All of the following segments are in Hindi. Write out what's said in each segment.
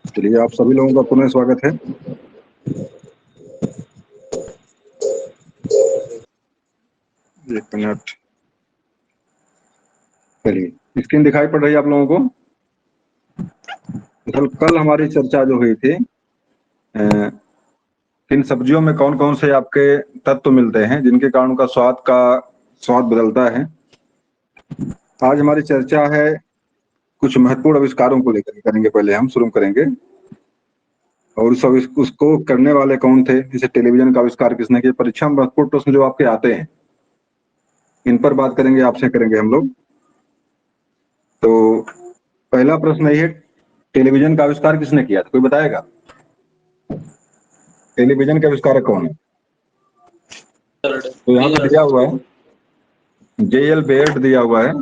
चलिए, आप सभी लोगों का पुनः स्वागत है। एक मिनट। चलिए, स्क्रीन दिखाई पड़ रही है आप लोगों को? कल हमारी चर्चा जो हुई थी, किन सब्जियों में कौन कौन से आपके तत्व मिलते हैं जिनके कारण उनका स्वाद बदलता है। आज हमारी चर्चा है कुछ महत्वपूर्ण आविष्कारों को लेकर करेंगे। पहले हम शुरू करेंगे और उसको करने वाले कौन थे। जैसे टेलीविजन का आविष्कार किसने किया, परीक्षा में महत्वपूर्ण प्रश्न जो आपके आते हैं इन पर बात करेंगे, आपसे करेंगे हम लोग। तो पहला प्रश्न यही है, टेलीविजन का आविष्कार किसने किया था, कोई बताएगा? टेलीविजन का आविष्कारक कौन है? तो यहाँ पे दिया हुआ है J.L. बेयर्ड दिया हुआ है।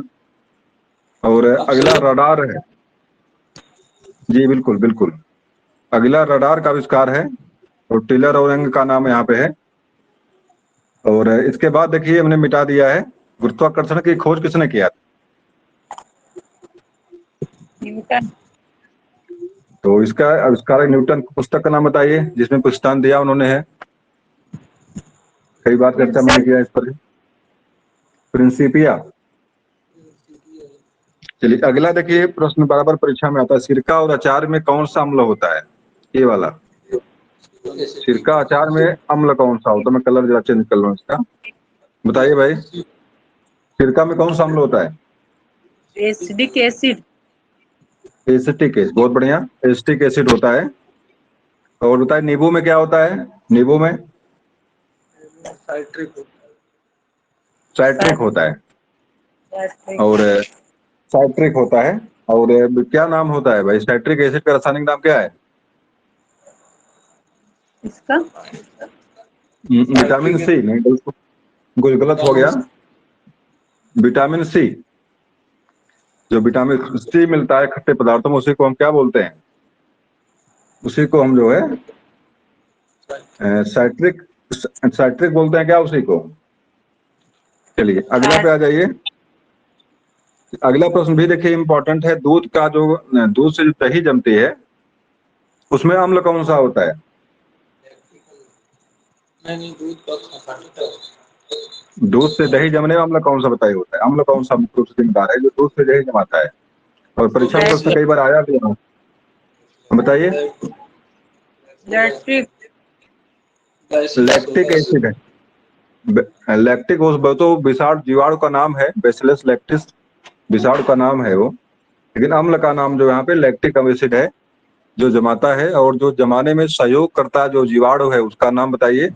और अगला रडार है। जी बिल्कुल बिल्कुल, अगला रडार का आविष्कार है और टिलर औरंग का नाम यहाँ पे है। और इसके बाद देखिए हमने मिटा दिया है, गुरुत्वाकर्षण की खोज किसने किया था? न्यूटन। तो इसका आविष्कारक न्यूटन। पुस्तक का नाम बताइए जिसमें पुस्तक दिया उन्होंने है, कई बार चर्चा मैंने किया इस पर। प्रिंसिपिया। चलिए अगला देखिए, प्रश्न बराबर परीक्षा में आता है, सिरका और अचार में कौन सा अम्ल होता है? ये वाला सिरका अचार में अम्ल कौन सा होता है? मैं कलर जरा चेंज कर लूँ इसका। बताइए भाई, सिरका में कौन सा अम्ल होता है? Acidic acid. एसिटिक एसिड, बहुत बढ़िया, एसिटिक एसिड होता है। और बताइए नींबू में क्या होता है? नींबू में साइट्रिक होता है। और साइट्रिक होता है। और क्या नाम होता है भाई साइट्रिक एसिड का? रासायनिक नाम क्या है इसका? Vitamin C. नहीं, कुछ गलत हो गया। विटामिन सी, जो विटामिन सी मिलता है खट्टे पदार्थों में, उसी को हम क्या बोलते हैं? उसी को हम जो है साइट्रिक साइट्रिक बोलते हैं क्या उसी को? चलिए अगला पे आ जाइए। अगला प्रश्न भी देखिए इंपॉर्टेंट है, दूध का जो दूध से जो दही जमती है उसमें अम्ल कौन सा होता है? दूध से दही जमने में अम्ल कौन सा बताइए होता है? अम्ल कौन सा मुख्य रूप से जिम्मेदार है जो दूध से दही जमाता है? और परीक्षा में प्रश्न कई बार आया भी है, बताइए। लैक्टिक एसिड है। लैक्टिक तो विषाणु जीवाणु का नाम है, बेसिलस लैक्टिस विषाणु का नाम है वो, लेकिन अम्ल का नाम जो यहाँ पे लैक्टिक एसिड है जो जमाता है। और जो जमाने में सहयोग करता जो जीवाणु है उसका नाम बताइए।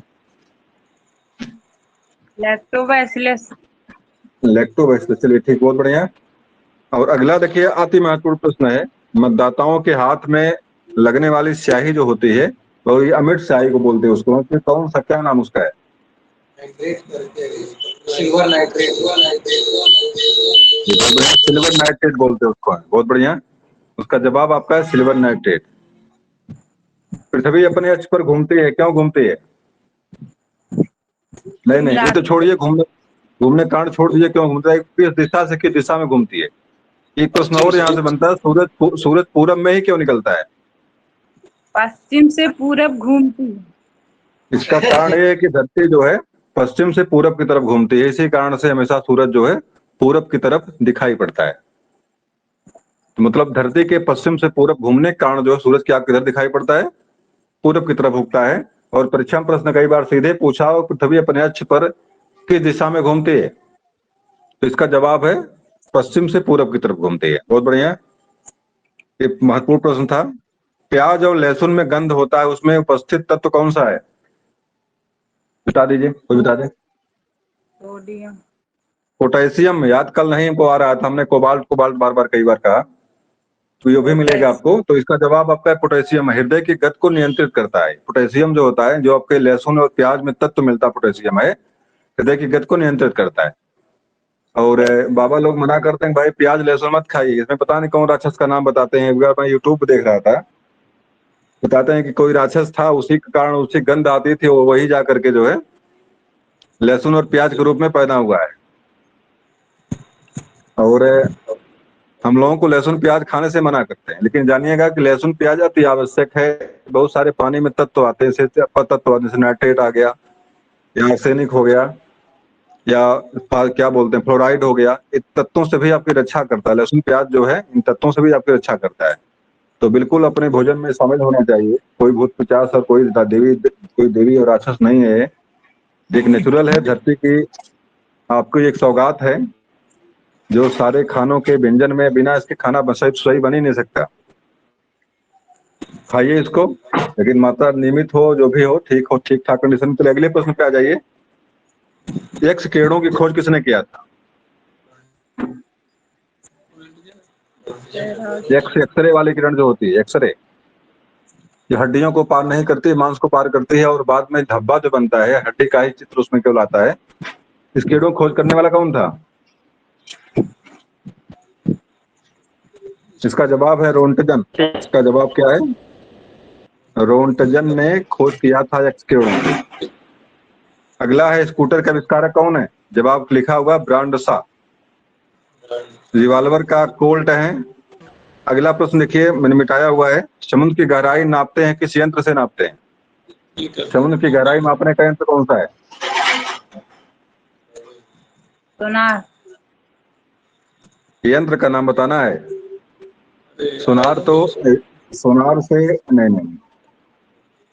लैक्टोबैसिलस। लैक्टोबैसिलस, चलिए ठीक, बहुत बढ़िया। और अगला देखिए अति महत्वपूर्ण प्रश्न है, मतदाताओं के हाथ में लगने वाली स्याही जो होती है वो ये अमिट स्याही को बोलते हैं उसको, कौन सा, क्या नाम उसका है? Silver nitrate. सिल्वर नाइट्रेट बोलते हैं उसको, बहुत बढ़िया। उसका जवाब आपका है सिल्वर नाइट्रेट। पृथ्वी अपने अक्ष पर घूमती है, क्यों घूमती है? नहीं ये तो छोड़िए, घूमने कारण छोड़ दीजिए, क्यों घूमता है? किस दिशा से किस दिशा में घूमती है? एक प्रश्न और यहाँ से बनता है, सूरज पूरब में ही क्यों निकलता है? पश्चिम से पूरब घूमती है। इसका कारण ये है कि धरती जो है पश्चिम से पूरब की तरफ घूमती है, इसी कारण से हमेशा सूरज जो है पूरब की तरफ दिखाई पड़ता है। तो मतलब धरती के पश्चिम से पूरब घूमने के कारण जो है सूरज क्या किधर दिखाई पड़ता है? पूरब की तरफ उगता है। और परीक्षा में प्रश्न कई बार सीधे पूछा हो, पृथ्वी अपने अक्ष पर किस दिशा में घूमती है? तो इसका जवाब है पश्चिम से पूरब की तरफ घूमती है। बहुत बढ़िया, ये महत्वपूर्ण प्रश्न था। प्याज और लहसुन में गंध होता है, उसमें उपस्थित तत्व कौन सा है? बता दीजिए, कोई बता दे। सोडियम। पोटेशियम, याद कल नहीं हमको आ रहा था, हमने कोबाल्ट कोबाल्ट बार बार कई बार कहा, तो ये भी मिलेगा आपको। तो इसका जवाब आपका है पोटेशियम, हृदय की गति को नियंत्रित करता है। पोटेशियम जो होता है, जो आपके लहसुन और प्याज में तत्व मिलता है पोटेशियम है, हृदय की गति को नियंत्रित करता है। और बाबा लोग मना करते हैं भाई प्याज लहसुन मत खाइए, इसमें पता नहीं कौन राक्षस का नाम बताते हैं। एक बार मैं यूट्यूब पे देख रहा था, बताते हैं कि कोई राक्षस था, उसी के कारण उसकी गंध आती थी, वो वही जा करके जो है लहसुन और प्याज के रूप में पैदा हुआ है। और हम लोगों को लहसुन प्याज खाने से मना करते हैं, लेकिन जानिएगा कि लहसुन प्याज अति आवश्यक है। बहुत सारे पानी में तत्व आते हैं, तत्व जैसे नाइट्रेट आ गया या आर्सेनिक हो गया या क्या बोलते हैं फ्लोराइड हो गया, इन तत्वों से भी आपकी रक्षा करता है। लहसुन प्याज जो है इन तत्वों से भी आपकी रक्षा करता है। तो बिल्कुल अपने भोजन में शामिल होना चाहिए। कोई भूत पिशाच और कोई देवी और राक्षस नहीं है, एक नेचुरल है, धरती की आपकी एक सौगात है, जो सारे खानों के व्यंजन में बिना इसके खाना सही बन ही नहीं सकता। खाइए इसको, लेकिन मात्रा नियमित हो, जो भी हो ठीक हो, ठीक ठाक कंडीशन। तो अगले प्रश्न पे आ जाइए। एक्स किरणों की खोज किसने किया था? एक्सरे वाली किरण जो होती है, एक्सरे, ये हड्डियों को पार नहीं करती, मांस को पार करती है, और बाद में धब्बा जो बनता है हड्डी का ही चित्र उसमें केवल आता है। इस किरणों को खोज करने वाला कौन था? इसका जवाब है रोंटगन। इसका जवाब क्या है? रोंटगन ने खोज किया था एक्स किरणों। अगला है स्कूटर का आविष्कारक कौन है? जवाब लिखा हुआ ब्रांड सा। रिवॉल्वर का कोल्ट है। अगला प्रश्न देखिए, मैंने मिटाया हुआ है। समुद्र की गहराई नापते हैं किस यंत्र से नापते हैं? समुद्र की गहराई मापने का यंत्र कौन सा है? सोनार। यंत्र का नाम बताना है। सोनार सोनार से नहीं,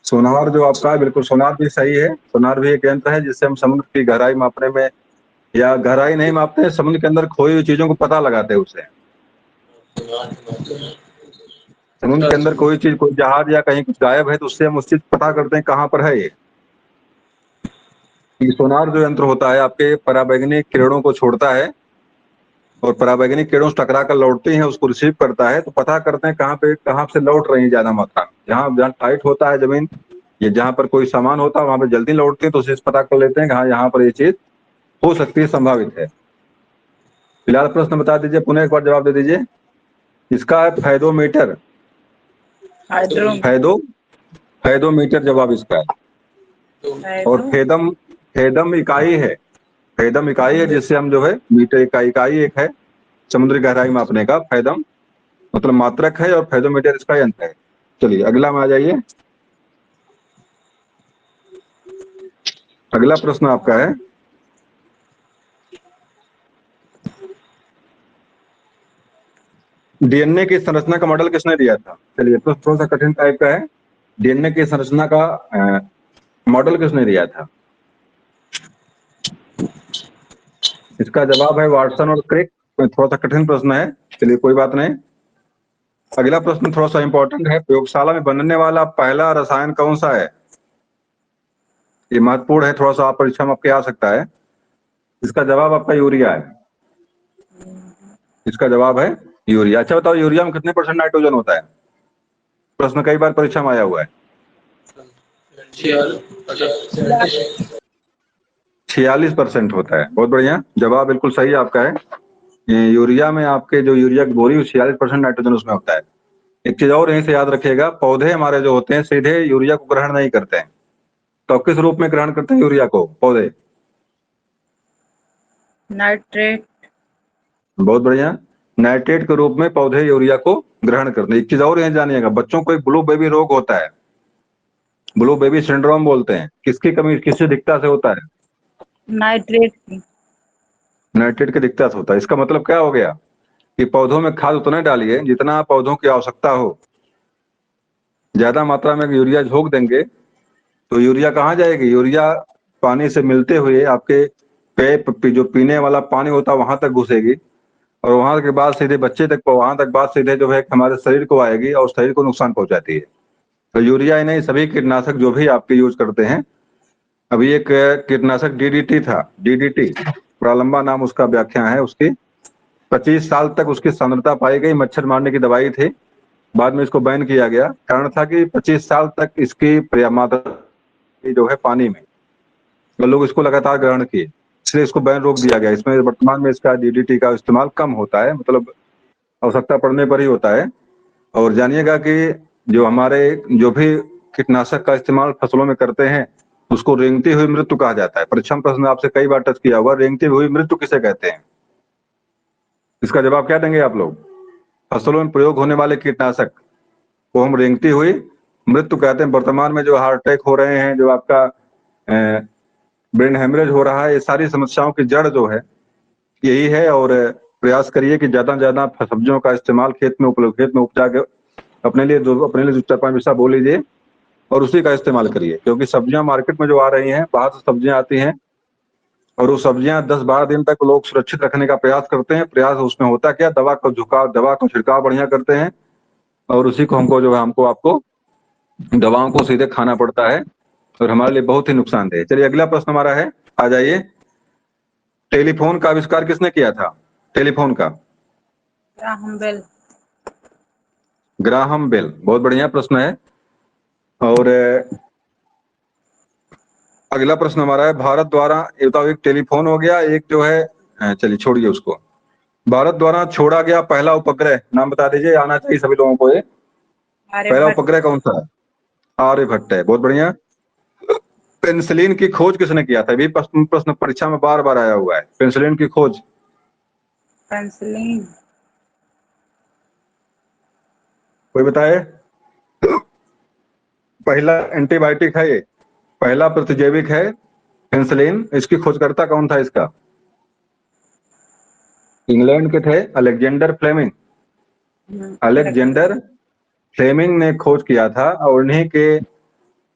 सोनार जो आपका है, बिल्कुल सोनार भी सही है। सोनार भी एक यंत्र है जिससे हम समुद्र की गहराई मापने में, या गहराई नहीं मापते हैं, समुद्र के अंदर खोई हुई चीजों को पता लगाते हैं उससे। समुद्र के अंदर कोई चीज, कोई जहाज या कहीं कुछ गायब है तो उससे हम उस चीज पता करते हैं कहाँ पर है ये सोनार जो यंत्र होता है आपके पराबैंगनी किरणों को छोड़ता है, और पराबैंगनी किरणों से टकरा कर लौटती हैं, उसको रिसीव करता है, तो पता करते हैं कहाँ से लौट रही है ज्यादा मात्रा में। जहाँ टाइट होता है जमीन, ये जहाँ पर कोई सामान होता है वहां पर जल्दी लौटती है, तो उसे पता कर लेते हैं कि हाँ यहाँ पर ये चीज हो सकती है, संभावित है। फिलहाल प्रश्न बता दीजिए, पुनः एक बार जवाब दे दीजिए। इसका है फैदोमीटर। फैदोमीटर जवाब इसका है। और फेदम इकाई है। फेदम इकाई है जिससे हम जो है मीटर का इकाई एक है समुद्री गहराई मापने का। फैदम मतलब मात्रक है और फैदोमीटर इसका यंत्र है। चलिए अगला में आ जाइए। अगला प्रश्न आपका है, डीएनए की संरचना का मॉडल किसने दिया था? चलिए प्रश्न थोड़ा सा कठिन टाइप का है। डीएनए की संरचना का मॉडल किसने दिया था? इसका जवाब है वाटसन और क्रिक। थोड़ा सा कठिन प्रश्न है, चलिए कोई बात नहीं। अगला प्रश्न थोड़ा सा इंपॉर्टेंट है। प्रयोगशाला में बनने वाला पहला रसायन कौन सा है? ये महत्वपूर्ण है, थोड़ा सा आप परीक्षा में आपके आ सकता है। इसका जवाब आपका यूरिया है। इसका जवाब है यूरिया। अच्छा बताओ, यूरिया में कितने % नाइट्रोजन होता है? प्रश्न कई बार परीक्षा में आया हुआ है। 46% होता है। बहुत बढ़िया, जवाब बिल्कुल सही आपका है। यूरिया में आपके जो यूरिया की बोरी 46% नाइट्रोजन उसमें होता है। एक चीज और यहीं से याद रखिएगा, पौधे हमारे जो होते हैं सीधे यूरिया को ग्रहण नहीं करते हैं। तो किस रूप में ग्रहण करते हैं यूरिया को पौधे? नाइट्रेट। बहुत बढ़िया, नाइट्रेट के रूप में पौधे यूरिया को ग्रहण करते हैं। एक चीज और यहीं जानिएगा, बच्चों को एक ब्लू बेबी रोग होता है, ब्लू बेबी सिंड्रोम बोलते हैं। किसकी कमी, किसकी दिक्कता से होता है? नाइट्रेट की। नाइट्रेट की दिक्कत होता है। इसका मतलब क्या हो गया कि पौधों में खाद उतना डालिए जितना पौधों की आवश्यकता हो। ज्यादा मात्रा में यूरिया झोंक देंगे तो यूरिया कहाँ जाएगी? यूरिया पानी से मिलते हुए आपके जो पीने वाला पानी होता है वहां तक घुसेगी, और वहां के बाद सीधे बच्चे तक, वहां तक बात सीधे जो है हमारे शरीर को आएगी और शरीर को नुकसान पहुंचाती है। तो यूरिया ही नहीं, सभी कीटनाशक जो भी आपके यूज करते हैं। अभी एक कीटनाशक डीडीटी था, डीडीटी बड़ा लंबा नाम उसका व्याख्या है उसकी। 25 साल तक उसकी सांद्रता पाई गई, मच्छर मारने की दवाई थी। बाद में इसको बैन किया गया। कारण था कि 25 साल तक इसकी मात्रा जो है पानी में, तो लोग इसको लगातार ग्रहण किए, इसलिए इसको बैन रोक दिया गया। इसमें वर्तमान में इसका डीडीटी का इस्तेमाल कम होता है, मतलब आवश्यकता पड़ने पर ही होता है। और जानिएगा कि जो हमारे जो भी कीटनाशक का इस्तेमाल फसलों में करते हैं उसको रेंगती हुई मृत्यु कहा जाता है। परीक्षा प्रश्न आपसे कई बार टच किया हुआ, रेंगती हुई मृत्यु किसे कहते हैं? इसका जवाब क्या देंगे आप लोग? फसलों में प्रयोग होने वाले कीटनाशक को हम रेंगती हुई मृत्यु कहते हैं। वर्तमान में जो हार्ट अटैक हो रहे हैं, जो आपका ब्रेन हेमरेज हो रहा है, ये सारी समस्याओं की जड़ जो है यही है। और प्रयास करिए कि ज्यादा से ज्यादा सब्जियों का इस्तेमाल खेत में उपजा के अपने लिए जो 4-5 पैसा बो लीजिए और उसी का इस्तेमाल करिए, क्योंकि सब्जियां मार्केट में जो आ रही हैं, बाहर से सब्जियां आती हैं और वो सब्जियां 10-12 दिन तक लोग सुरक्षित रखने का प्रयास करते हैं। प्रयास उसमें होता क्या, दवा का छिड़काव बढ़िया करते हैं और उसी को हमको आपको दवाओं को सीधे खाना पड़ता है और हमारे लिए बहुत ही नुकसानदेह। चलिए अगला प्रश्न हमारा है, आ जाइए। टेलीफोन का आविष्कार किसने किया था? टेलीफोन का ग्राहम बेल। ग्राहम बेल, बहुत बढ़िया प्रश्न है। और अगला प्रश्न हमारा है, भारत द्वारा, ये तो एक टेलीफोन हो गया, एक जो है, चलिए छोड़िए उसको। भारत द्वारा छोड़ा गया पहला उपग्रह नाम बता दीजिए, आना चाहिए सभी लोगों को ये। पहला आर्यभट्ट। उपग्रह कौन सा है? आर्यभट्ट है, बहुत बढ़िया। पेनिसिलिन की खोज किसने किया था? ये भी प्रश्न परीक्षा में बार बार आया हुआ है। पेनिसिलिन की खोज पेंसिलिन। कोई बताए? पहला एंटीबायोटिक है ये, पहला प्रतिजैविक है पेनिसिलिन। इसकी खोजकर्ता कौन था इसका? इंग्लैंड के थे अलेक्जेंडर फ्लेमिंग। अलेक्जेंडर फ्लेमिंग ने खोज किया था और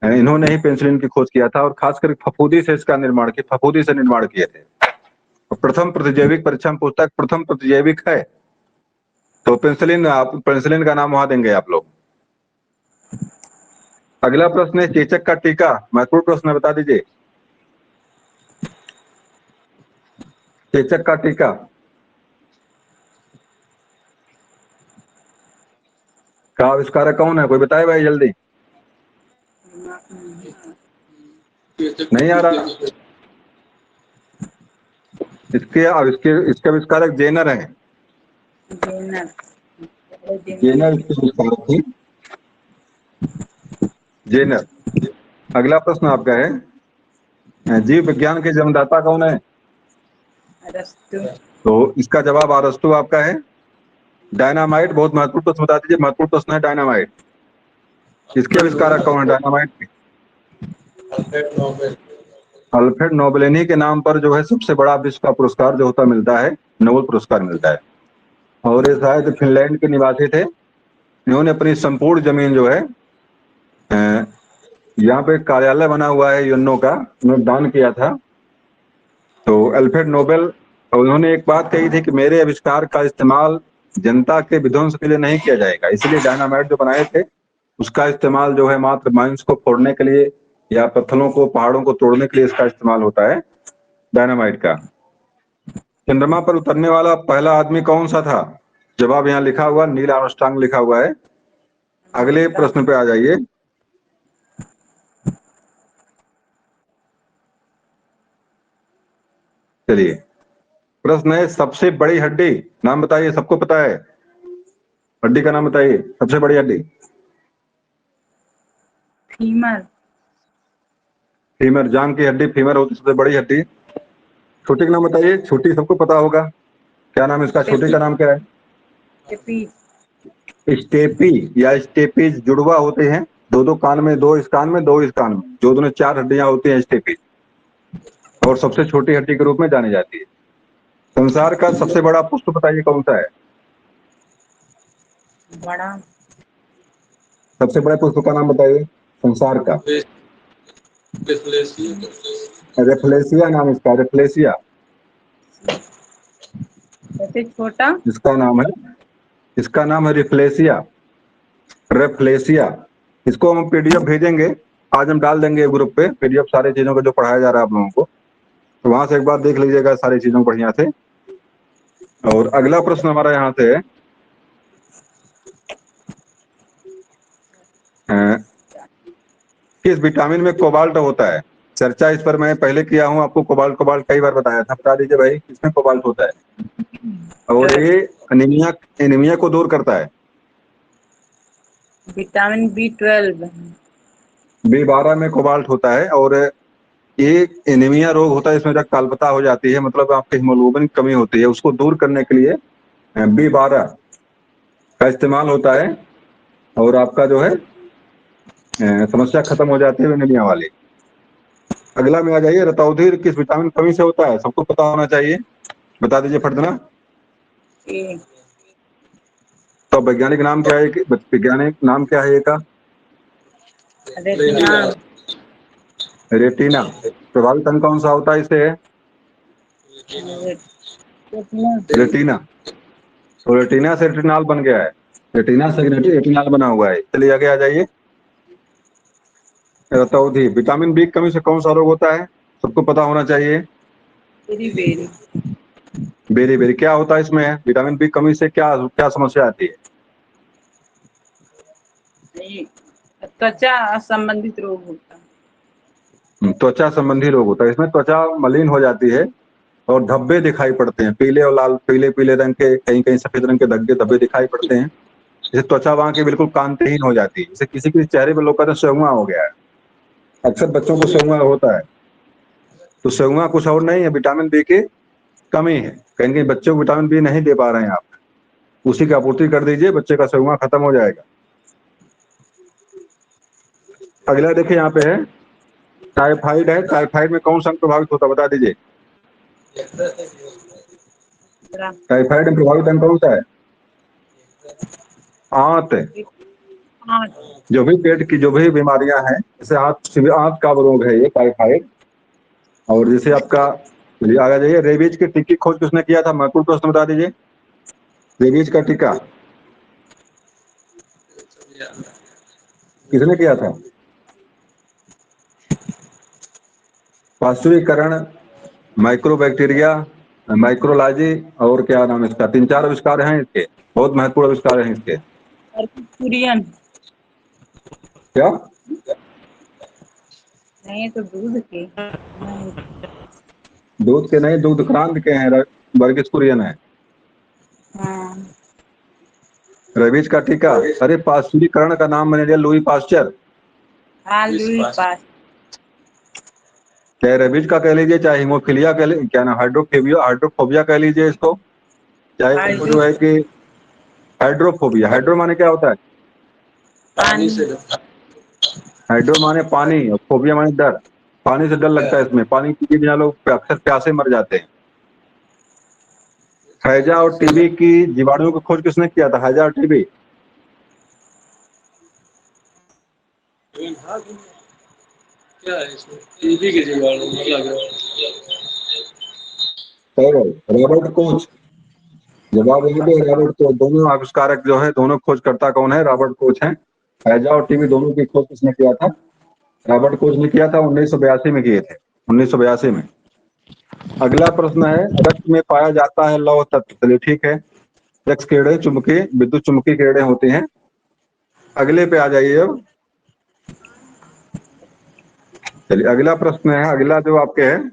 इन्होंने ही पेनिसिलिन की खोज किया था और खासकर फफूंदी से इसका निर्माण किया, फफूंदी से निर्माण किए थे। प्रथम प्रतिजैविक, परीक्षा में पूछता है प्रथम प्रतिजैविक है तो पेनिसिलिन, आप पेनिसिलिन का नाम वहां देंगे आप लोग। अगला प्रश्न है, चेचक का टीका, महत्वपूर्ण प्रश्न है, बता दीजिए। चेचक का टीका का आविष्कारक कौन है? कोई बताए भाई जल्दी। नहीं आ रहा। इसके आविष्कारक जेनर हैं। जेनर इसके आविष्कारक थी, जेनर। अगला प्रश्न आपका है, जीव विज्ञान के जन्मदाता कौन है? अरस्तु। तो इसका जवाब अरस्तु आपका है। डायनामाइट, बहुत महत्वपूर्ण प्रश्न बता दीजिए, महत्वपूर्ण प्रश्न है डायनामाइट। इसके आविष्कारक कौन है डायनामाइट के? Alfred Nobel. इन्हीं के नाम पर जो है सबसे बड़ा विश्व का पुरस्कार जो होता मिलता है, नोबेल पुरस्कार मिलता है। और ये शायद फिनलैंड के निवासी थे। इन्होंने अपनी संपूर्ण जमीन जो है, यहाँ पे कार्यालय बना हुआ है यूएनओ का, उन्होंने दान किया था। तो अल्फ्रेड नोबेल, उन्होंने एक बात कही थी कि मेरे आविष्कार का इस्तेमाल जनता के विध्वंस के लिए नहीं किया जाएगा, इसलिए डायनामाइट जो बनाए थे उसका इस्तेमाल जो है मात्र माइंस को फोड़ने के लिए या पत्थरों को, पहाड़ों को तोड़ने के लिए इसका इस्तेमाल होता है डायनामाइट का। चंद्रमा पर उतरने वाला पहला आदमी कौन सा था? जवाब यहाँ लिखा हुआ, नील आर्मस्ट्रांग लिखा हुआ है। अगले प्रश्न पे आ जाइए। चलिए, प्रश्न है, सबसे बड़ी हड्डी नाम बताइए, सबको पता है, हड्डी का नाम बताइए, सबसे बड़ी हड्डी। फीमर। फीमर, जांग की हड्डी फीमर होती है सबसे बड़ी हड्डी। छोटी का नाम बताइए, छोटी सबको पता होगा, क्या नाम है इसका? छोटी का नाम क्या है? स्टेपी या स्टेपीज, जुड़वा होते हैं, दो कान में, दो इस कान में, दो इस कान में, जो दोनों 4 हड्डियां होती हैं स्टेपीज, और सबसे छोटी हड्डी के रूप में जानी जाती है। संसार का सबसे बड़ा पुष्प बताइए कौन सा है? बड़ा। सबसे बड़े पुष्प का नाम बताइए संसार का। रेफ्लेसिया नाम इसका, रेफ्लेसिया। सबसे छोटा। इसका नाम है रिफ्लेसिया, रेफ्लेसिया। इसको हम पीडीएफ भेजेंगे, आज हम डाल देंगे ग्रुप पे पीडीएफ सारी चीजों को जो पढ़ाया जा रहा है आप लोगों को, तो वहां से एक बार देख लीजिएगा सारी चीजों को बढ़िया से। और अगला प्रश्न हमारा यहाँ से है, किस विटामिन में कोबाल्ट होता है? चर्चा इस पर मैं पहले किया हूं, आपको कोबाल्ट कोबाल्ट कई बार बताया था, बता दीजिए भाई किसमें कोबाल्ट होता है और ये एनीमिया को दूर करता है। Vitamin B12। B12 में कोबाल्ट होता है और ये एनीमिया रोग होता है, इसमें रक्त अल्पता हो जाती है, मतलब आपके हीमोग्लोबिन कमी होती है, उसको दूर करने के लिए B12 का इस्तेमाल होता है और आपका जो है समस्या खत्म हो जाती है वेनेलिया वाली। अगला में आ जाइए, रतौंधी किस विटामिन की कमी से होता है? सबको पता होना चाहिए, बता दीजिए फटना। ए, तो वैज्ञानिक नाम क्या है, वैज्ञानिक नाम क्या है का? रेटिना। रेटिना। प्रभावित अंग कौन सा होता है इससे? रेटिना। रेटिना। तो रेटिना से रेटिनाल बन गया है, रेटिना से रेटिनाल बना हुआ है। चलिए आगे आ जाइए। रतौंधी, विटामिन बी की कमी से कौन सा रोग होता है? सबको पता होना चाहिए। Berry berry. बेरी बेरी क्या होता है इसमें? विटामिन बी की कमी से क्या क्या समस्या आती है? ये त्वचा संबंधित रोग होता है। त्वचा संबंधी रोग होता है। इसमें त्वचा मलिन हो जाती है और धब्बे दिखाई पड़ते हैं, पीले और लाल, पीले पीले रंग के, कहीं कहीं सफेद रंग के धब्बे धब्बे दिखाई पड़ते हैं। जैसे त्वचा वहां की बिल्कुल कांतिहीन हो जाती है। जैसे किसी किसी चेहरे पर लोग कहते हैं सेहुआ हो गया है, अक्सर बच्चों को सेहुआ होता है। तो सेहुआ कुछ और नहीं है, विटामिन बी की कमी है। कहीं कहीं बच्चों को विटामिन बी नहीं दे पा रहे हैं आप, उसी की आपूर्ति कर दीजिए, बच्चे का सेहुआ खत्म हो जाएगा। अगला देखिए यहाँ पे है टाइफाइड है। टाइफाइड में कौन सा अंग प्रभावित होता है, बता दीजिए। टाइफाइड में प्रभावित अंग कौन सा है? आंत। हाँ, जो भी पेट की जो भी बीमारियां हैं, जैसे आंत का रोग है ये टाइफाइड। और जैसे आपका, चलिए आगे जाइए, रेबीज की टीके की खोज किसने किया था? महत्वपूर्ण प्रश्न बता दीजिए। रेबीज का टीका किसने किया था? पार्श्वीकरण, माइक्रोबैक्टीरिया, माइक्रोलॉजी, और क्या नाम है इसका? 3-4 आविष्कार हैं इसके, बहुत महत्वपूर्ण आविष्कार हैं इसके। कुरियन। क्या? नहीं तो दूध के नहीं। दूध के नहीं, दूध क्रांति के हैं, वर्गीस कुरियन है। हाँ, रेबीज का टीका, अरे पार्श्वीकरण का नाम मैंने लिया लुई पास्चर। हाँ लुई पास। चाहे रेबीज का कह लीजिए, चाहे हिमोफिलिया कह लीजिए, क्या नाम, हाइड्रोफोबिया कह लीजिए इसको, चाहे वो जो है कि हाइड्रोफोबिया। हाइड्रो माने क्या होता है? पानी से। हाइड्रो माने पानी और फोबिया माने डर। पानी से डर लगता है इसमें, पानी पी के बिना लोग अक्सर प्यासे मर जाते हैं। हैजा और टीबी की जीवाणुओं की खोज किसने किया था? हैजा और टीबी। क्या है इसमें? टीबी के जीवाणु मतलब रॉबर्ट कोच। जवाब यहाँ पे रॉबर्ट कोच। दोनों आविष्कारक जो है, दोनों खोजकर्ता कौन है? रॉबर्ट कोच है। हैजा और टीबी दोनों की खोज किसने किया था? रॉबर्ट कोच ने किया था, 1982 में किए थे, 1982 में। अगला प्रश्न है, रक्त में पाया जाता है लौह तत्व। चलिए ठीक है, एक्स किरणें चुंबकीय, विद्युत चुंबकीय किरणें होती हैं। अगले पे आ जाइए अब। चलिए अगला प्रश्न है, अगला जो आपके है,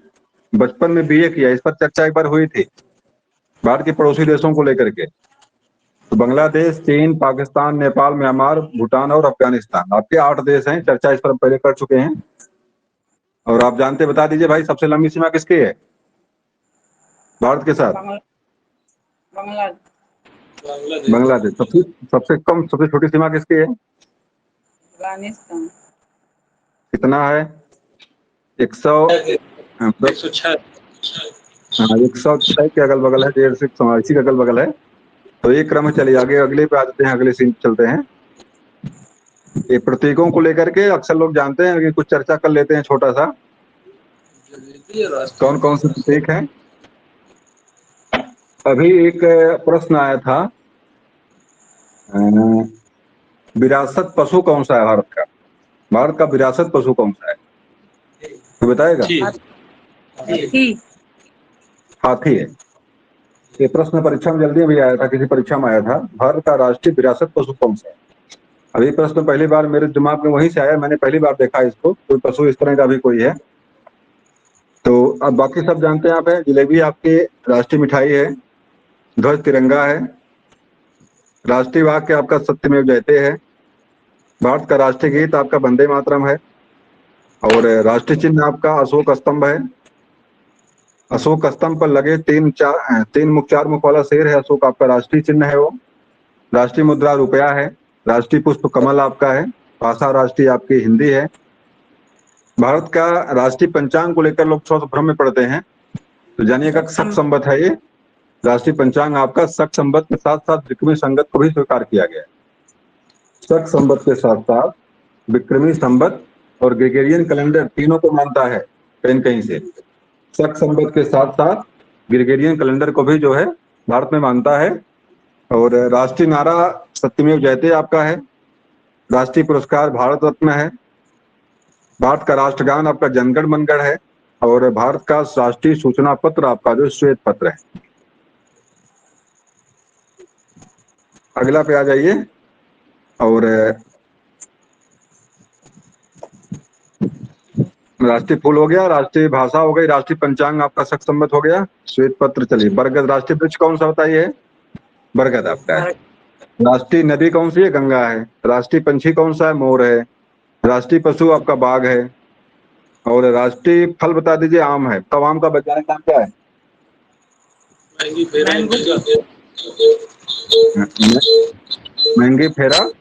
बचपन में बीए किया, इस पर चर्चा एक बार हुई थी, भारत के पड़ोसी देशों को लेकर के। तो बांग्लादेश, चीन, पाकिस्तान, नेपाल, म्यांमार, भूटान और अफगानिस्तान, आपके 8 देश हैं। चर्चा इस पर पहले कर चुके हैं। और आप जानते, बता दीजिए भाई, सबसे लंबी सीमा किसकी है भारत के साथ? बांग्लादेश। बांग्लादेश। सबसे कम, सबसे छोटी सीमा किसकी है? अफगानिस्तान। कितना है? 100, 106। हाँ 106 के अगल बगल है, 180 के अगल बगल है। तो ये क्रम है। चलिए आगे अगले पे आ जाते हैं, अगले सीन चलते हैं। ये प्रतीकों को लेकर के अक्सर लोग जानते हैं कि कुछ चर्चा कर लेते हैं छोटा सा। कौन कौन से प्रतीक हैं? अभी एक प्रश्न आया था, विरासत पशु कौन सा है भारत का? भारत का विरासत पशु कौन सा है, तो बताएगा? हाथी। हाथी है। ये प्रश्न परीक्षा में जल्दी भी आया था, किसी परीक्षा में आया था, भारत का राष्ट्रीय विरासत पशु कौन सा है? अभी प्रश्न पहली बार मेरे दिमाग में वहीं से आया, मैंने पहली बार देखा इसको, कोई पशु इस तरह का भी कोई है। तो अब बाकी सब जानते हैं आप है। जलेबी आपकी राष्ट्रीय मिठाई है, ध्वज तिरंगा है, राष्ट्रीय वाक्य आपका सत्यमेव जयते है, भारत का राष्ट्रीय गीत आपका वंदे मातरम है, और राष्ट्रीय चिन्ह आपका अशोक स्तंभ है। अशोक स्तंभ पर लगे 3 मुख 4 मुख वाला शेर है, अशोक आपका राष्ट्रीय चिन्ह है वो। राष्ट्रीय मुद्रा रुपया है। राष्ट्रीय पुष्प कमल आपका है। भाषा राष्ट्रीय आपकी हिंदी है। भारत का राष्ट्रीय पंचांग को लेकर लोग थोड़ा सा भ्रम में पड़ते हैं, तो जानिएगा शक संवत है ये। राष्ट्रीय पंचांग आपका शक संवत के साथ साथ विक्रमी संवत को भी स्वीकार किया गया है। शक संवत के साथ साथ विक्रमी संवत और ग्रेगोरियन कैलेंडर तीनों को मानता है कहीं कहीं से। शक संवत के साथ साथ ग्रेगोरियन कैलेंडर को भी जो है भारत में मानता है। और राष्ट्रीय नारा सत्यमेव जयते आपका है। राष्ट्रीय पुरस्कार भारत रत्न है। भारत का राष्ट्रगान आपका जनगण मनगढ़ है। और भारत का राष्ट्रीय सूचना पत्र आपका जो श्वेत पत्र है। अगला पे आ जाइए। और राष्ट्रीय फूल हो गया, राष्ट्रीय भाषा हो गई, राष्ट्रीय पंचांग आपका शक संवत हो गया, श्वेत पत्र। चलिए, बरगद राष्ट्रीय वृक्ष कौन सा बताइए? बरगद आपका है। राष्ट्रीय नदी कौन सी है? गंगा है। राष्ट्रीय पंछी कौन सा है? मोर है। राष्ट्रीय पशु आपका बाघ है। और राष्ट्रीय फल बता दीजिए। आम है। तब आम का वैज्ञानिक नाम क्या है? मैंगी फेरा